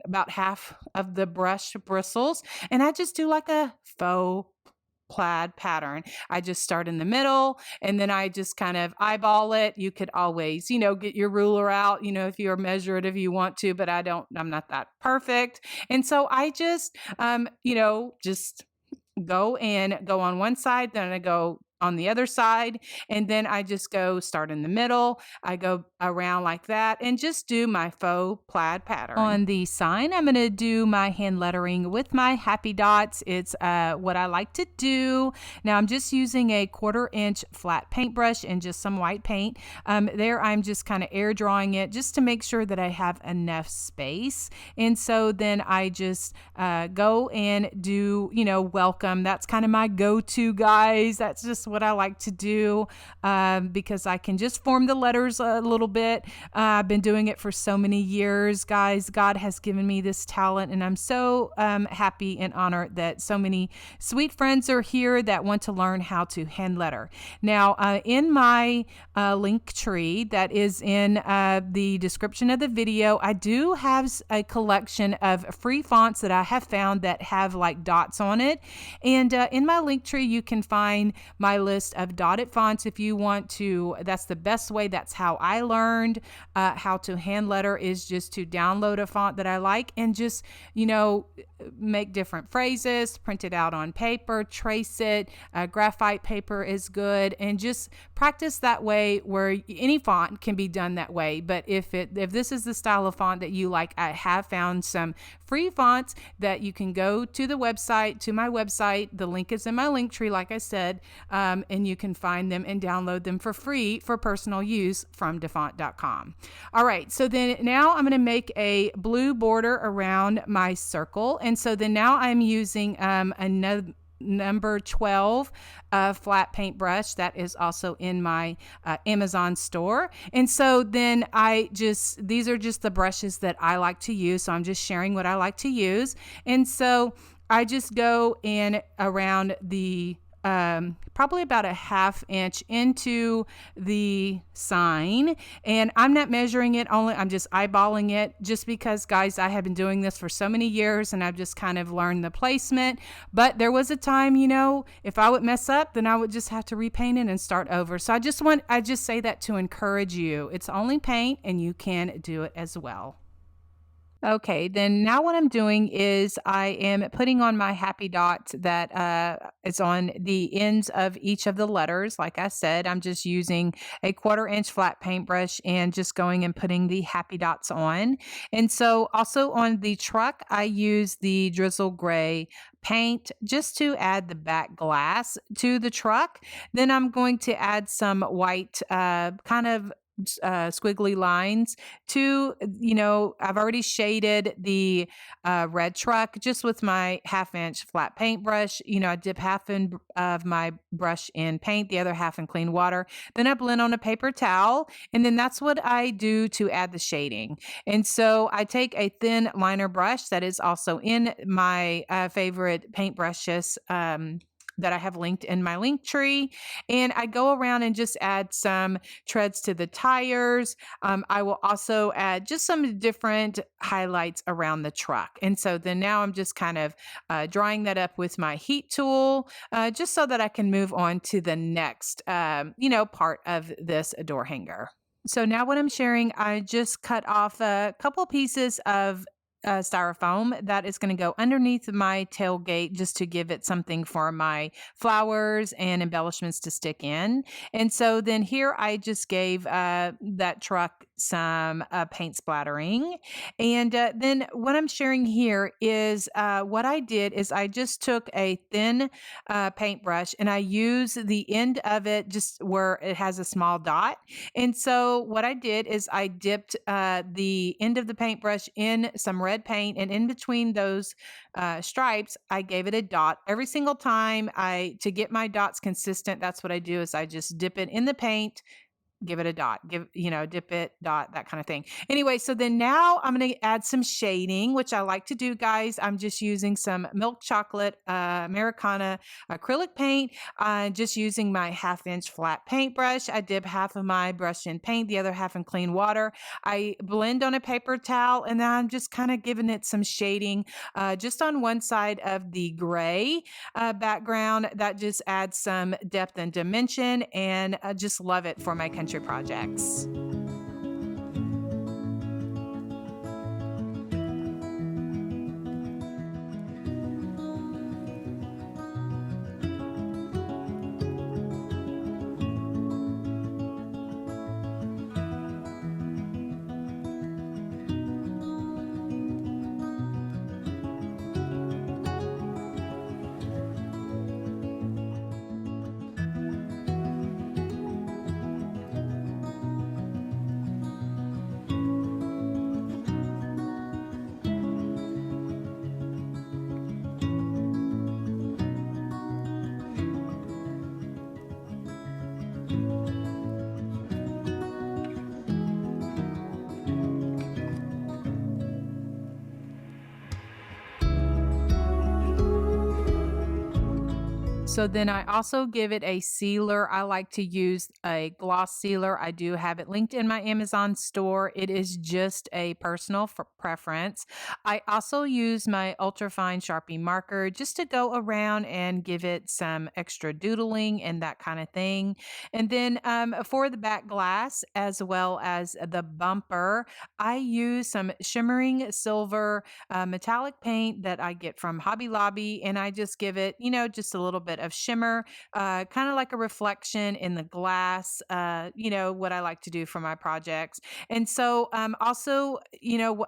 [SPEAKER 1] about half of the brush bristles, and I just do like a faux plaid pattern. I just start in the middle, and then I just kind of eyeball it. You could always, get your ruler out, if you're measure it if you want to, but I'm not that perfect. And so I just, just go on one side, then I go on the other side, and then I just start in the middle. I go around like that and just do my faux plaid pattern. On the sign, I'm going to do my hand lettering with my happy dots. It's what I like to do. Now I'm just using a 1/4 inch flat paintbrush and just some white paint. There I'm just kind of air drawing it just to make sure that I have enough space. And so then I just go and do, welcome. That's kind of my go-to, guys. That's just what I like to do because I can just form the letters a little bit. I've been doing it for so many years, guys. God has given me this talent, and I'm so happy and honored that so many sweet friends are here that want to learn how to hand letter. Now, in my link tree that is in the description of the video, I do have a collection of free fonts that I have found that have like dots on it. And in my link tree, you can find my list of dotted fonts if you want to. That's the best way. That's how I learned how to hand letter, is just to download a font that I like and just, make different phrases, print it out on paper, trace it. Graphite paper is good, and just practice that way, where any font can be done that way. But if this is the style of font that you like, I have found some free fonts that you can go to the website, to my website. The link is in my link tree, like I said, and you can find them and download them for free for personal use from defont.com. All right, so then now I'm going to make a blue border around my circle. And so then now I'm using another number 12 flat paintbrush that is also in my Amazon store. And so then these are just the brushes that I like to use. So I'm just sharing what I like to use. And so I just go in around the probably about a 1/2 inch into the sign, and I'm not measuring it, I'm just eyeballing it, just because, guys, I have been doing this for so many years and I've just kind of learned the placement. But there was a time, if I would mess up, then I would just have to repaint it and start over. So I just say that to encourage you. It's only paint, and you can do it as well. Okay, then now what I'm doing is I am putting on my happy dot that is on the ends of each of the letters. Like I said, I'm just using a 1/4 inch flat paintbrush and just going and putting the happy dots on. And so also on the truck, I use the drizzle gray paint just to add the back glass to the truck. Then I'm going to add some white kind of squiggly lines to, I've already shaded the red truck just with my 1/2 inch flat paintbrush. I dip half of my brush in paint, the other half in clean water. Then I blend on a paper towel, and then that's what I do to add the shading. And so I take a thin liner brush that is also in my favorite paintbrushes that I have linked in my link tree. And I go around and just add some treads to the tires. I will also add just some different highlights around the truck. And so then now I'm just kind of drawing that up with my heat tool, just so that I can move on to the next, part of this door hanger. So now what I'm sharing, I just cut off a couple pieces of styrofoam that is going to go underneath my tailgate just to give it something for my flowers and embellishments to stick in. And so then here I just gave that truck some paint splattering. And then what I'm sharing here is what I did is I just took a thin paintbrush and I use the end of it just where it has a small dot. And so what I did is I dipped the end of the paintbrush in some red paint, and in between those stripes, I gave it a dot every single time. To get my dots consistent, that's what I do is I just dip it in the paint, give it a dot, dip it, dot, that kind of thing. Anyway, so then now I'm going to add some shading, which I like to do, guys. I'm just using some milk chocolate Americana acrylic paint, just using my 1/2-inch flat paintbrush. I dip half of my brush in paint, the other half in clean water. I blend on a paper towel, and then I'm just kind of giving it some shading just on one side of the gray background. That just adds some depth and dimension, and I just love it for my country projects. So then I also give it a sealer. I like to use a gloss sealer. I do have it linked in my Amazon store. It is just a personal preference. I also use my ultrafine Sharpie marker just to go around and give it some extra doodling and that kind of thing. And then for the back glass as well as the bumper, I use some shimmering silver metallic paint that I get from Hobby Lobby, and I just give it, just a little bit of shimmer, kind of like a reflection in the glass, what I like to do for my projects. And so, also,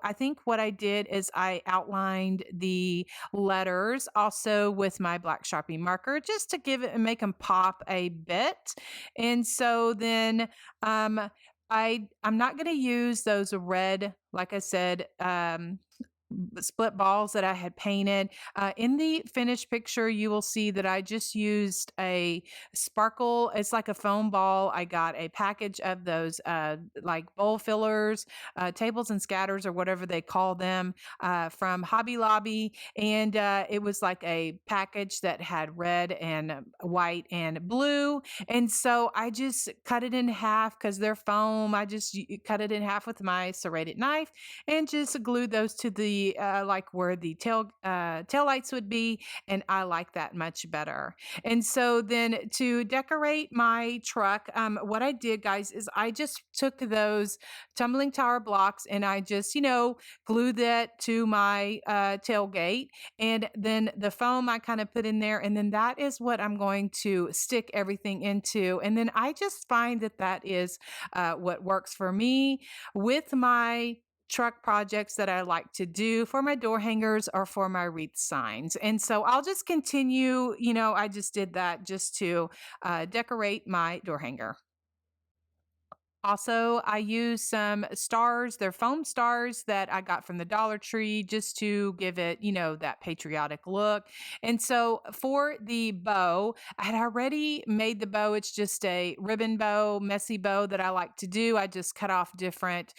[SPEAKER 1] I think what I did is I outlined the letters also with my black Sharpie marker just to give it and make them pop a bit. And so then, I'm not going to use those red, like I said, split balls that I had painted. In the finished picture, you will see that I just used a sparkle. It's like a foam ball. I got a package of those like bowl fillers, tables and scatters, or whatever they call them, from Hobby Lobby. And it was like a package that had red and white and blue. And so I just cut it in half because they're foam. I just cut it in half with my serrated knife and just glued those to the like where the tail lights would be, and I like that much better. And so then to decorate my truck, what I did, guys, is I just took those tumbling tower blocks and I just glued that to my tailgate, and then the foam I kind of put in there, and then that is what I'm going to stick everything into. And then I just find that that is what works for me with my truck projects that I like to do for my door hangers or for my wreath signs. And so I'll just continue, I just did that just to decorate my door hanger. Also, I use some stars. They're foam stars that I got from the Dollar Tree just to give it, that patriotic look. And so for the bow, I had already made the bow. It's just a ribbon bow, messy bow that I like to do. I just cut off different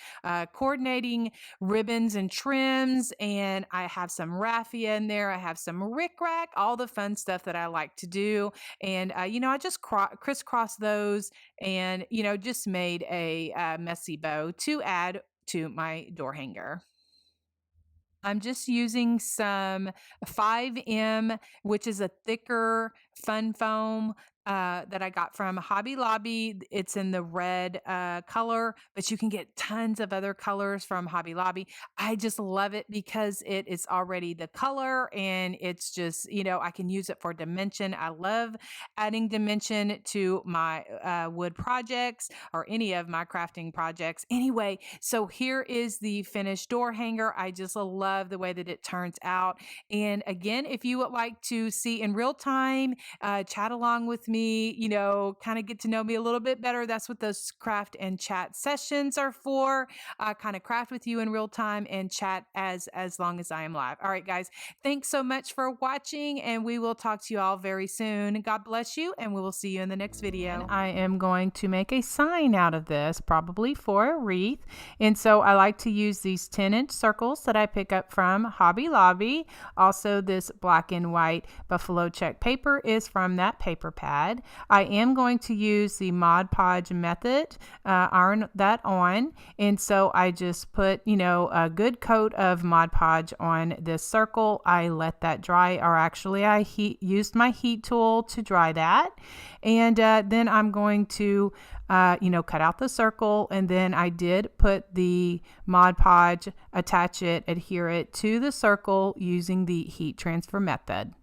[SPEAKER 1] coordinating ribbons and trims, and I have some raffia in there. I have some rickrack, all the fun stuff that I like to do. And, I just crisscross those and just made a messy bow to add to my door hanger. I'm just using some 5M, which is a thicker fun foam that I got from Hobby Lobby. It's in the red color, but you can get tons of other colors from Hobby Lobby. I just love it because it is already the color and it's just, I can use it for dimension. I love adding dimension to my wood projects or any of my crafting projects. Anyway, so here is the finished door hanger. I just love the way that it turns out. And again, if you would like to see in real time, chat along with me, kind of get to know me a little bit better, that's what those craft and chat sessions are for. Kind of craft with you in real time and chat as long as I am live. All right, guys, thanks so much for watching, and we will talk to you all very soon. God bless you, and we will see you in the next video. And I am going to make a sign out of this, probably for a wreath. And so I like to use these 10-inch circles that I pick up from Hobby Lobby. Also, this black and white buffalo check paper is from that paper pad. I am going to use the Mod Podge method, iron that on. And so I just put, a good coat of Mod Podge on this circle. I let that dry, or actually I used my heat tool to dry that. And then I'm going to cut out the circle, and then I did put the Mod Podge, attach it, adhere it to the circle using the heat transfer method.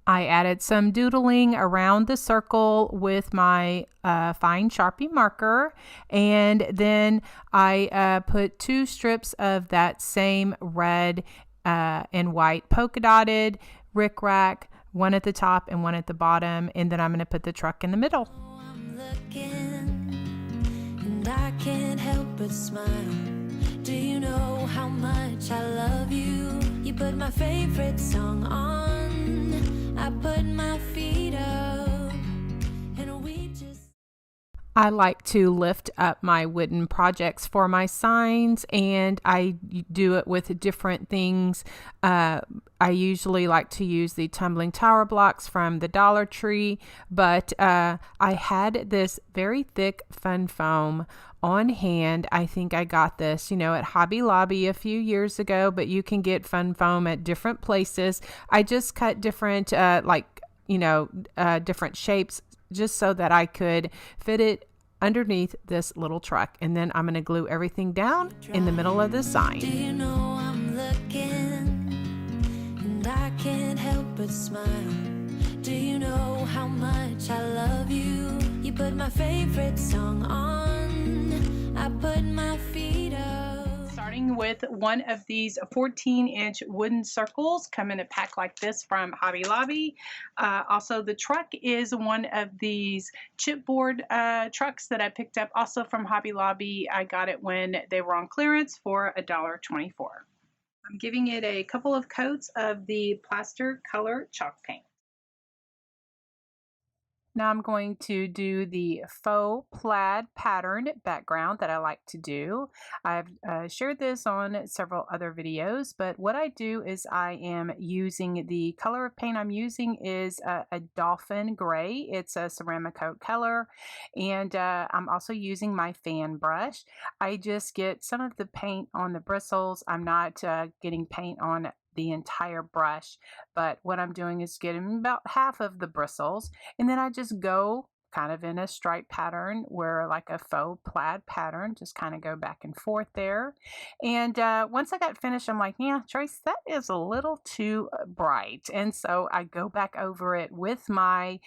[SPEAKER 1] I added some doodling around the circle with my fine Sharpie marker, and then I put 2 strips of that same red and white polka dotted rickrack, one at the top and one at the bottom, and then I'm going to put the truck in the middle. And I can't help but smile. Do you know how much I love you? You put my favorite song on. I put my feet up, and we just... I like to lift up my wooden projects for my signs, and I do it with different things. I usually like to use the tumbling tower blocks from the Dollar Tree, but I had this very thick fun foam on hand. I think I got this, at Hobby Lobby a few years ago, but you can get fun foam at different places. I just cut different, different shapes just so that I could fit it underneath this little truck. And then I'm going to glue everything down in the middle of the sign. Do you know I'm looking, and I can't help but smile. Do you know how much I love you? You put my favorite song on. I put my feet up. Starting with one of these 14-inch wooden circles, come in a pack like this from Hobby Lobby. Also, the truck is one of these chipboard trucks that I picked up also from Hobby Lobby. I got it when they were on clearance for $1.24. I'm giving it a couple of coats of the plaster color chalk paint. Now I'm going to do the faux plaid pattern background that I like to do. I've shared this on several other videos, but what I do is I am using the color of paint I'm using is a dolphin gray. It's a ceramic coat color, and I'm also using my fan brush. I just get some of the paint on the bristles. I'm not getting paint on the entire brush, but what I'm doing is getting about half of the bristles, and then I just go kind of in a stripe pattern where like a faux plaid pattern, just kind of go back and forth there. And once I got finished, I'm like, yeah, Trace, that is a little too bright. And so I go back over it with my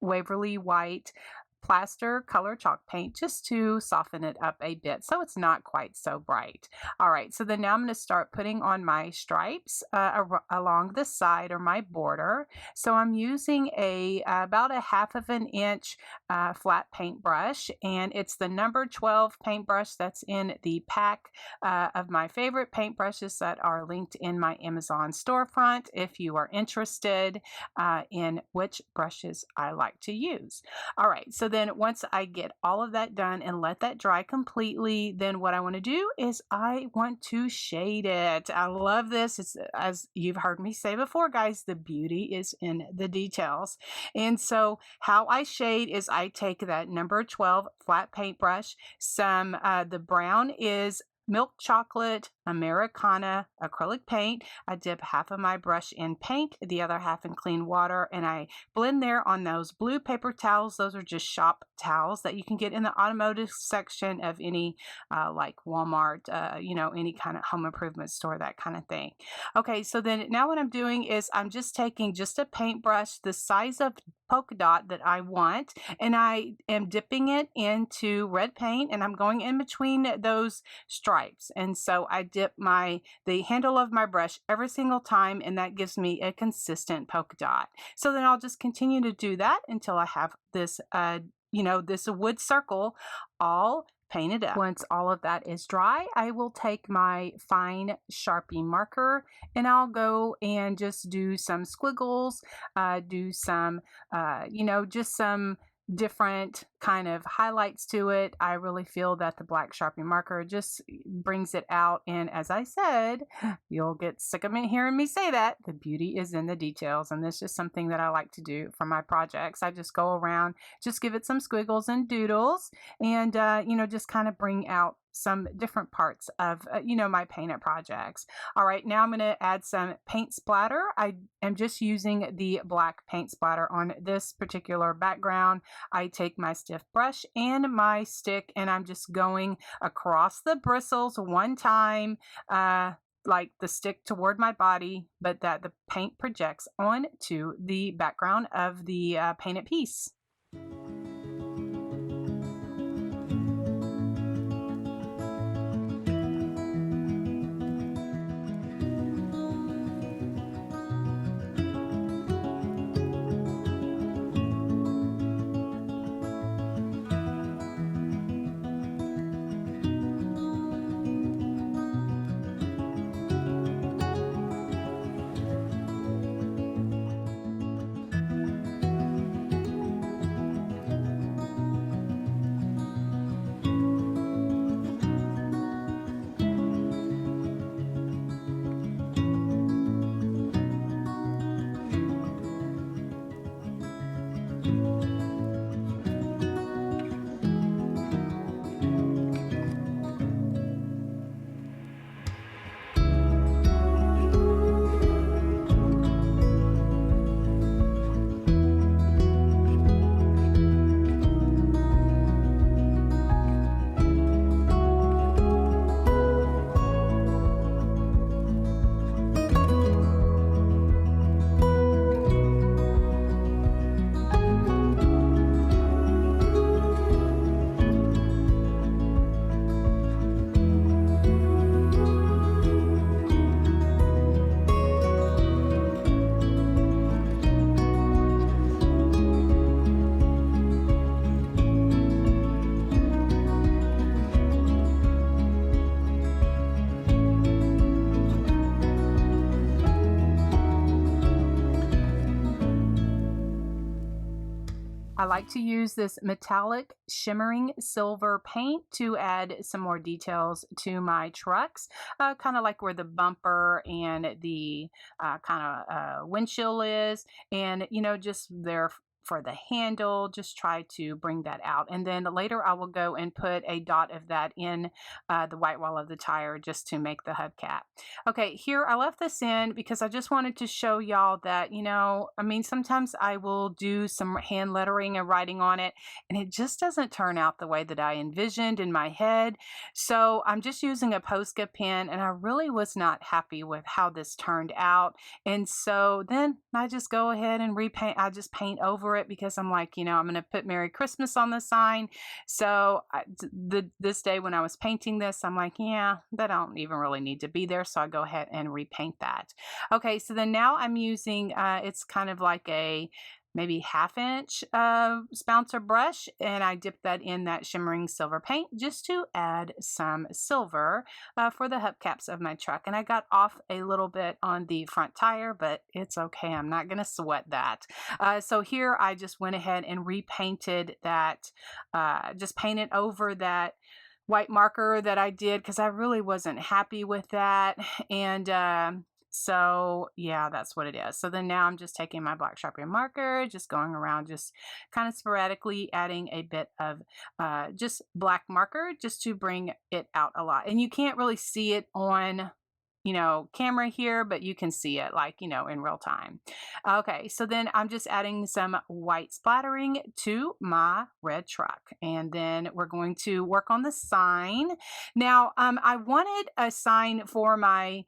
[SPEAKER 1] Waverly White plaster color chalk paint just to soften it up a bit so it's not quite so bright. All right, so then now I'm going to start putting on my stripes along the side or my border. So I'm using about a 1/2 inch flat paintbrush, and it's the number 12 paintbrush that's in the pack of my favorite paintbrushes that are linked in my Amazon storefront if you are interested in which brushes I like to use. All right, so then once I get all of that done and let that dry completely, then what I want to do is I want to shade it. I love this. It's, as you've heard me say before, guys, the beauty is in the details. And so how I shade is I take that number 12 flat paintbrush. The brown is milk chocolate Americana acrylic paint. I dip half of my brush in paint, the other half in clean water, and I blend there on those blue paper towels. Those are just shop towels that you can get in the automotive section of any like Walmart, any kind of home improvement store, that kind of thing. Okay, so then now what I'm doing is I'm just taking just a paintbrush the size of polka dot that I want, and I am dipping it into red paint, and I'm going in between those stripes. And so I dip the handle of my brush every single time, and that gives me a consistent polka dot. So then I'll just continue to do that until I have this this wood circle all painted up. Once all of that is dry, I will take my fine Sharpie marker and I'll go and just do some squiggles, do some, just some different kind of highlights to it. I really feel that the black Sharpie marker just brings it out. And as I said, you'll get sick of me hearing me say that. The beauty is in the details. And this is something that I like to do for my projects. I just go around, just give it some squiggles and doodles and, just kind of bring out some different parts of, my painted projects. All right, now I'm going to add some paint splatter. I am just using the black paint splatter on this particular background. I take my stiff brush and my stick and I'm just going across the bristles one time, like the stick toward my body, but that the paint projects onto the background of the painted piece. I like to use this metallic shimmering silver paint to add some more details to my trucks, kind of like where the bumper and the windshield is, and just there for the handle, just try to bring that out. And then later I will go and put a dot of that in the white wall of the tire just to make the hubcap. Okay, here I left this in because I just wanted to show y'all that, sometimes I will do some hand lettering and writing on it and it just doesn't turn out the way that I envisioned in my head. So I'm just using a Posca pen and I really was not happy with how this turned out. And so then I just go ahead and repaint. I just paint over it it because I'm like, I'm going to put Merry Christmas on the sign. So this day when I was painting this, I'm like, yeah, that don't even really need to be there. So I go ahead and repaint that. Okay, so then now I'm using, it's kind of like a maybe 1/2 inch spouncer brush, and I dip that in that shimmering silver paint just to add some silver for the hubcaps of my truck. And I got off a little bit on the front tire, but it's okay. I'm not going to sweat that. So here I just went ahead and repainted that, just painted over that white marker that I did because I really wasn't happy with that. And so yeah, that's what it is. So then now I'm just taking my black Sharpie marker, just going around, just kind of sporadically adding a bit of just black marker just to bring it out a lot. And you can't really see it on camera here, but you can see it like, in real time. Okay, so then I'm just adding some white splattering to my red truck. And then we're going to work on the sign. Now, I wanted a sign for my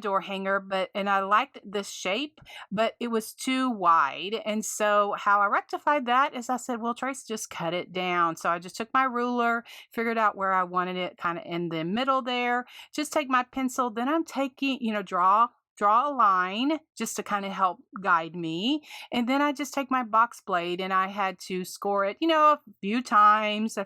[SPEAKER 1] door hanger, and I liked this shape, but it was too wide. And so how I rectified that is I said, well, Trace, just cut it down. So I just took my ruler, figured out where I wanted it kind of in the middle there, just take my pencil. Then I'm taking, draw a line just to kind of help guide me. And then I just take my box blade and I had to score it, a few times.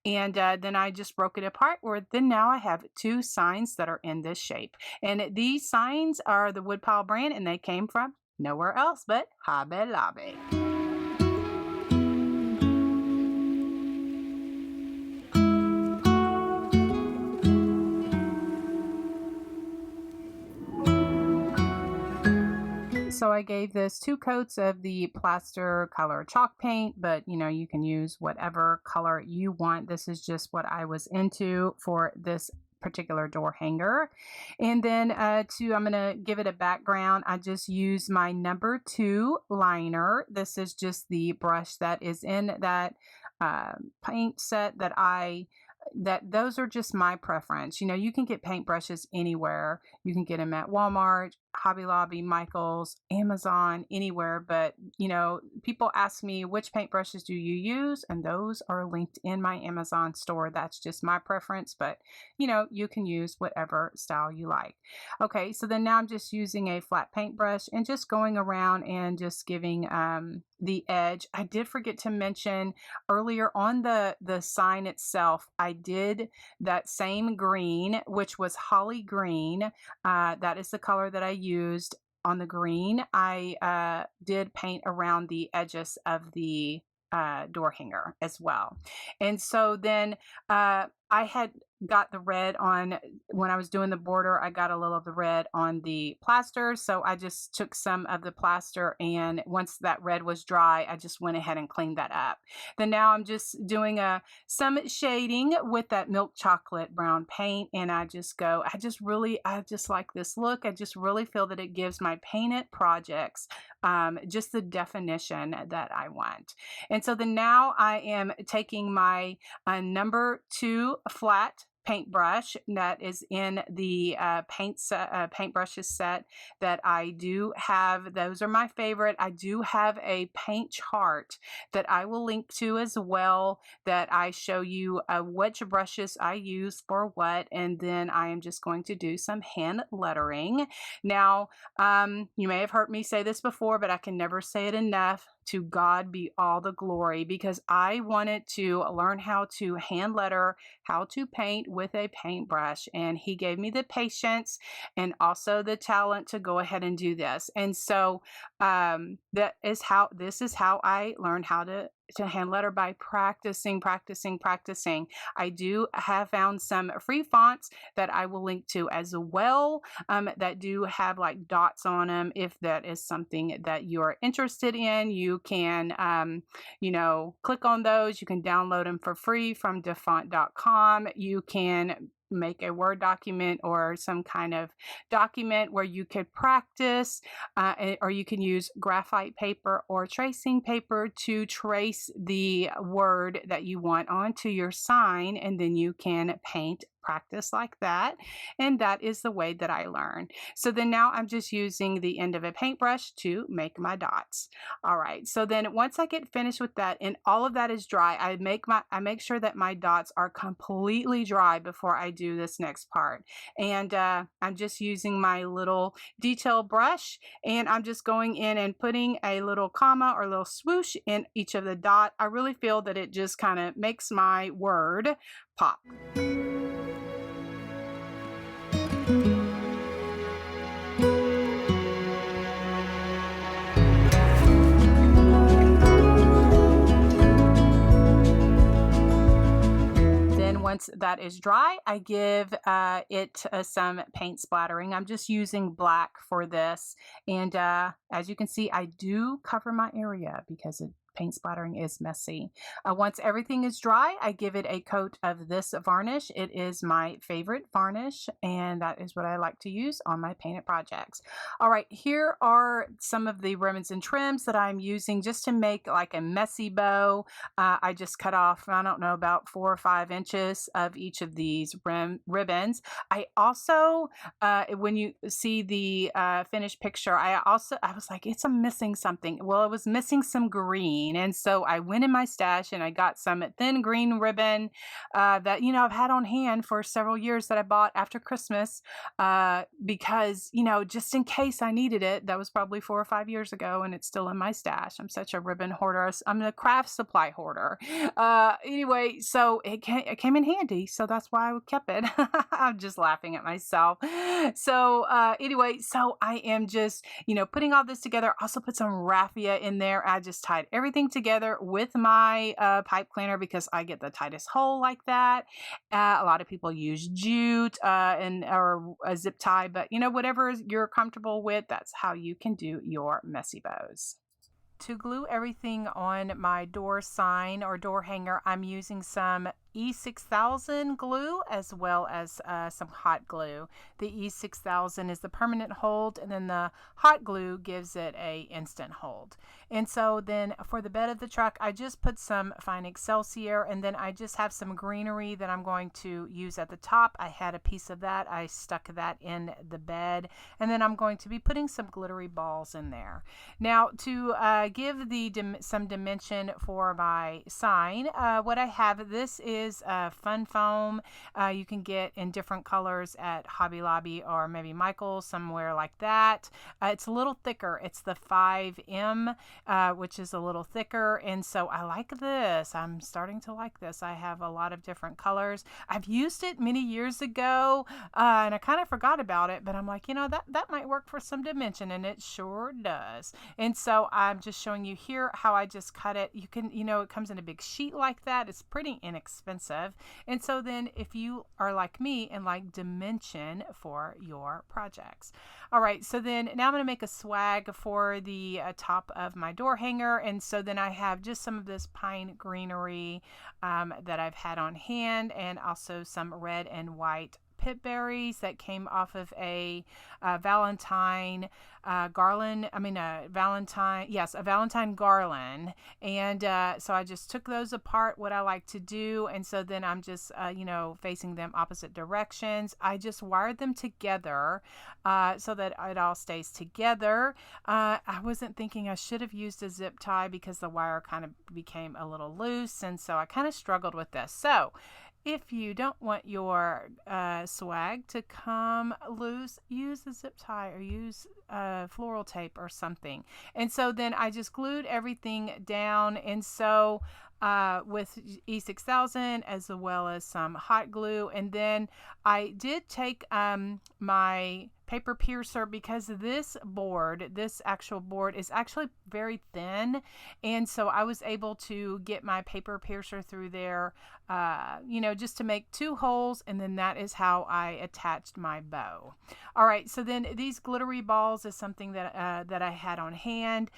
[SPEAKER 1] And then I just broke it apart where then now I have 2 signs that are in this shape. And these signs are the Woodpile brand and they came from nowhere else but Hobby Lobby. So I gave this 2 coats of the plaster color chalk paint, but you can use whatever color you want. This is just what I was into for this particular door hanger. And then I'm going to give it a background. I just use my number 2 liner. This is just the brush that is in that paint set that those are just my preference. You can get paintbrushes anywhere. You can get them at Walmart, Hobby Lobby, Michael's, Amazon, anywhere. But, people ask me, which paintbrushes do you use? And those are linked in my Amazon store. That's just my preference. But, you can use whatever style you like. Okay, so then now I'm just using a flat paintbrush and just going around and just giving the edge. I did forget to mention earlier on the sign itself, I did that same green, which was holly green. That is the color that I used on the green. I did paint around the edges of the door hanger as well. And so then I had got the red on when I was doing the border. I got a little of the red on the plaster, so I just took some of the plaster, and once that red was dry, I just went ahead and cleaned that up. Then now I'm just doing some shading with that milk chocolate brown paint, and I just like this look. I just really feel that it gives my painted projects just the definition that I want. And so then now I am taking my number 2 flat paintbrush that is in the paintbrushes set that I do have. Those are my favorite. I do have a paint chart that I will link to as well, that I show you which brushes I use for what, and then I am just going to do some hand lettering. Now, you may have heard me say this before, but I can never say it enough. To God be all the glory, because I wanted to learn how to hand letter, how to paint with a paintbrush, and he gave me the patience and also the talent to go ahead and do this. And so this is how I learned how to hand letter, by practicing. I do have found some free fonts that I will link to as well, that do have like dots on them. If that is something that you're interested in, you can click on those. You can download them for free from defont.com. You can make a Word document or some kind of document where you could practice, or you can use graphite paper or tracing paper to trace the word that you want onto your sign, and then you can paint practice like that. And that is the way that I learn. So then now I'm just using the end of a paintbrush to make my dots. All right. So then once I get finished with that and all of that is dry, I make sure that my dots are completely dry before I do this next part. And I'm just using my little detail brush, and I'm just going in and putting a little comma or a little swoosh in each of the dot. I really feel that it just kind of makes my word pop. Once that is dry, I give it some paint splattering. I'm just using black for this. And as you can see, I do cover my area because paint splattering is messy. Once everything is dry, I give it a coat of this varnish. It is my favorite varnish, and that is what I like to use on my painted projects. All right, here are some of the ribbons and trims that I'm using just to make like a messy bow. I just cut off, I don't know, about 4 or 5 inches of each of these ribbons. I also, when you see the finished picture, I was like, I'm missing something. Well, it was missing some green. And so I went in my stash and I got some thin green ribbon that, I've had on hand for several years that I bought after Christmas because, just in case I needed it. That was probably 4 or 5 years ago and it's still in my stash. I'm such a ribbon hoarder. I'm a craft supply hoarder. Anyway, so it came in handy. So that's why I kept it. I'm just laughing at myself. So anyway, so I am just, putting all this together. Also put some raffia in there. I just tied everything together with my pipe cleaner because I get the tightest hole like that. A lot of people use jute or a zip tie, but whatever you're comfortable with, that's how you can do your messy bows. To glue everything on my door sign or door hanger, I'm using some E6000 glue as well as some hot glue. The E6000 is the permanent hold, and then the hot glue gives it a instant hold. And so then for the bed of the truck, I just put some fine Excelsior, and then I just have some greenery that I'm going to use at the top. I had a piece of that. I stuck that in the bed, and then I'm going to be putting some glittery balls in there. Now to give some dimension for my sign, what I have, this is fun foam. You can get in different colors at Hobby Lobby or maybe Michael's, somewhere like that. It's a little thicker. It's the 5M, which is a little thicker. And so I like this. I'm starting to like this. I have a lot of different colors. I've used it many years ago and I kind of forgot about it, but I'm like, that might work for some dimension, and it sure does. And so I'm just showing you here how I just cut it. You can, it comes in a big sheet like that. It's pretty inexpensive. And so then if you are like me and like dimension for your projects. All right, so then now I'm going to make a swag for the top of my door hanger. And so then I have just some of this pine greenery that I've had on hand, and also some red and white pip berries that came off of a Valentine garland. A Valentine garland. And so I just took those apart, what I like to do. And so then I'm just, facing them opposite directions. I just wired them together so that it all stays together. I wasn't thinking I should have used a zip tie because the wire kind of became a little loose. And so I kind of struggled with this. So if you don't want your swag to come loose, use a zip tie or use floral tape or something. And so then I just glued everything down. And so with E6000 as well as some hot glue. And then I did take my paper piercer, because this actual board is actually very thin, and so I was able to get my paper piercer through there, just to make 2 holes, and then that is how I attached my bow. All right, so then these glittery balls is something that that I had on hand,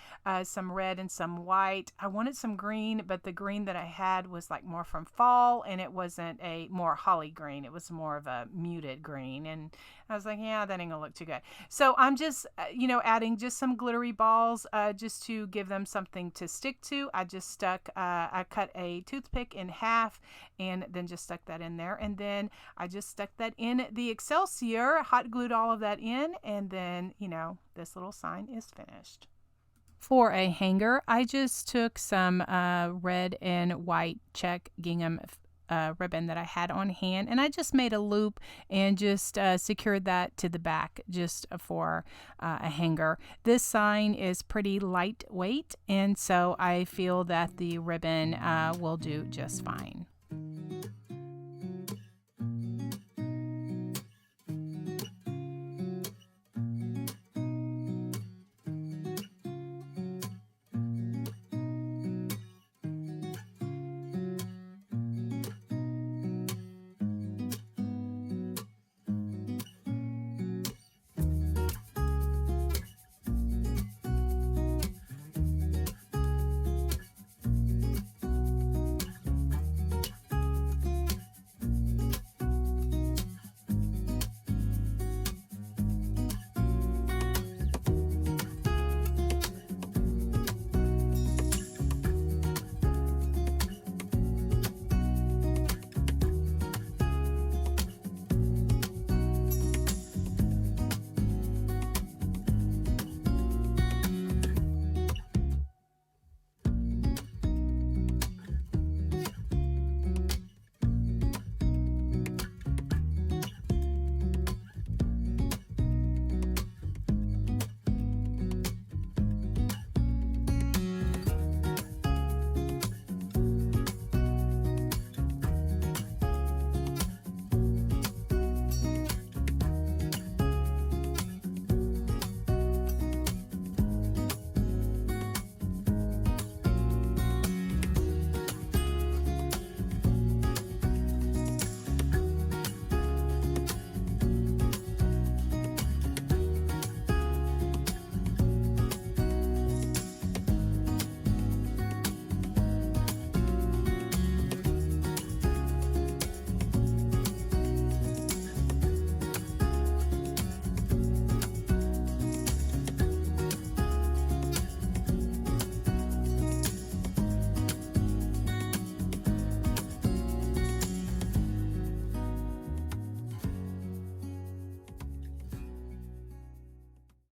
[SPEAKER 1] some red and some white. I wanted some green, but the green that I had was like more from fall, and it wasn't a more holly green. It was more of a muted green, and I was like, yeah, that ain't gonna look too good. So I'm just, adding just some glittery balls just to give them something to stick to. I cut a toothpick in half and then just stuck that in there. And then I just stuck that in the Excelsior, hot glued all of that in, and then, this little sign is finished. For a hanger, I just took some red and white check gingham ribbon that I had on hand, and I just made a loop and just secured that to the back just for a hanger. This sign is pretty lightweight, and so I feel that the ribbon will do just fine.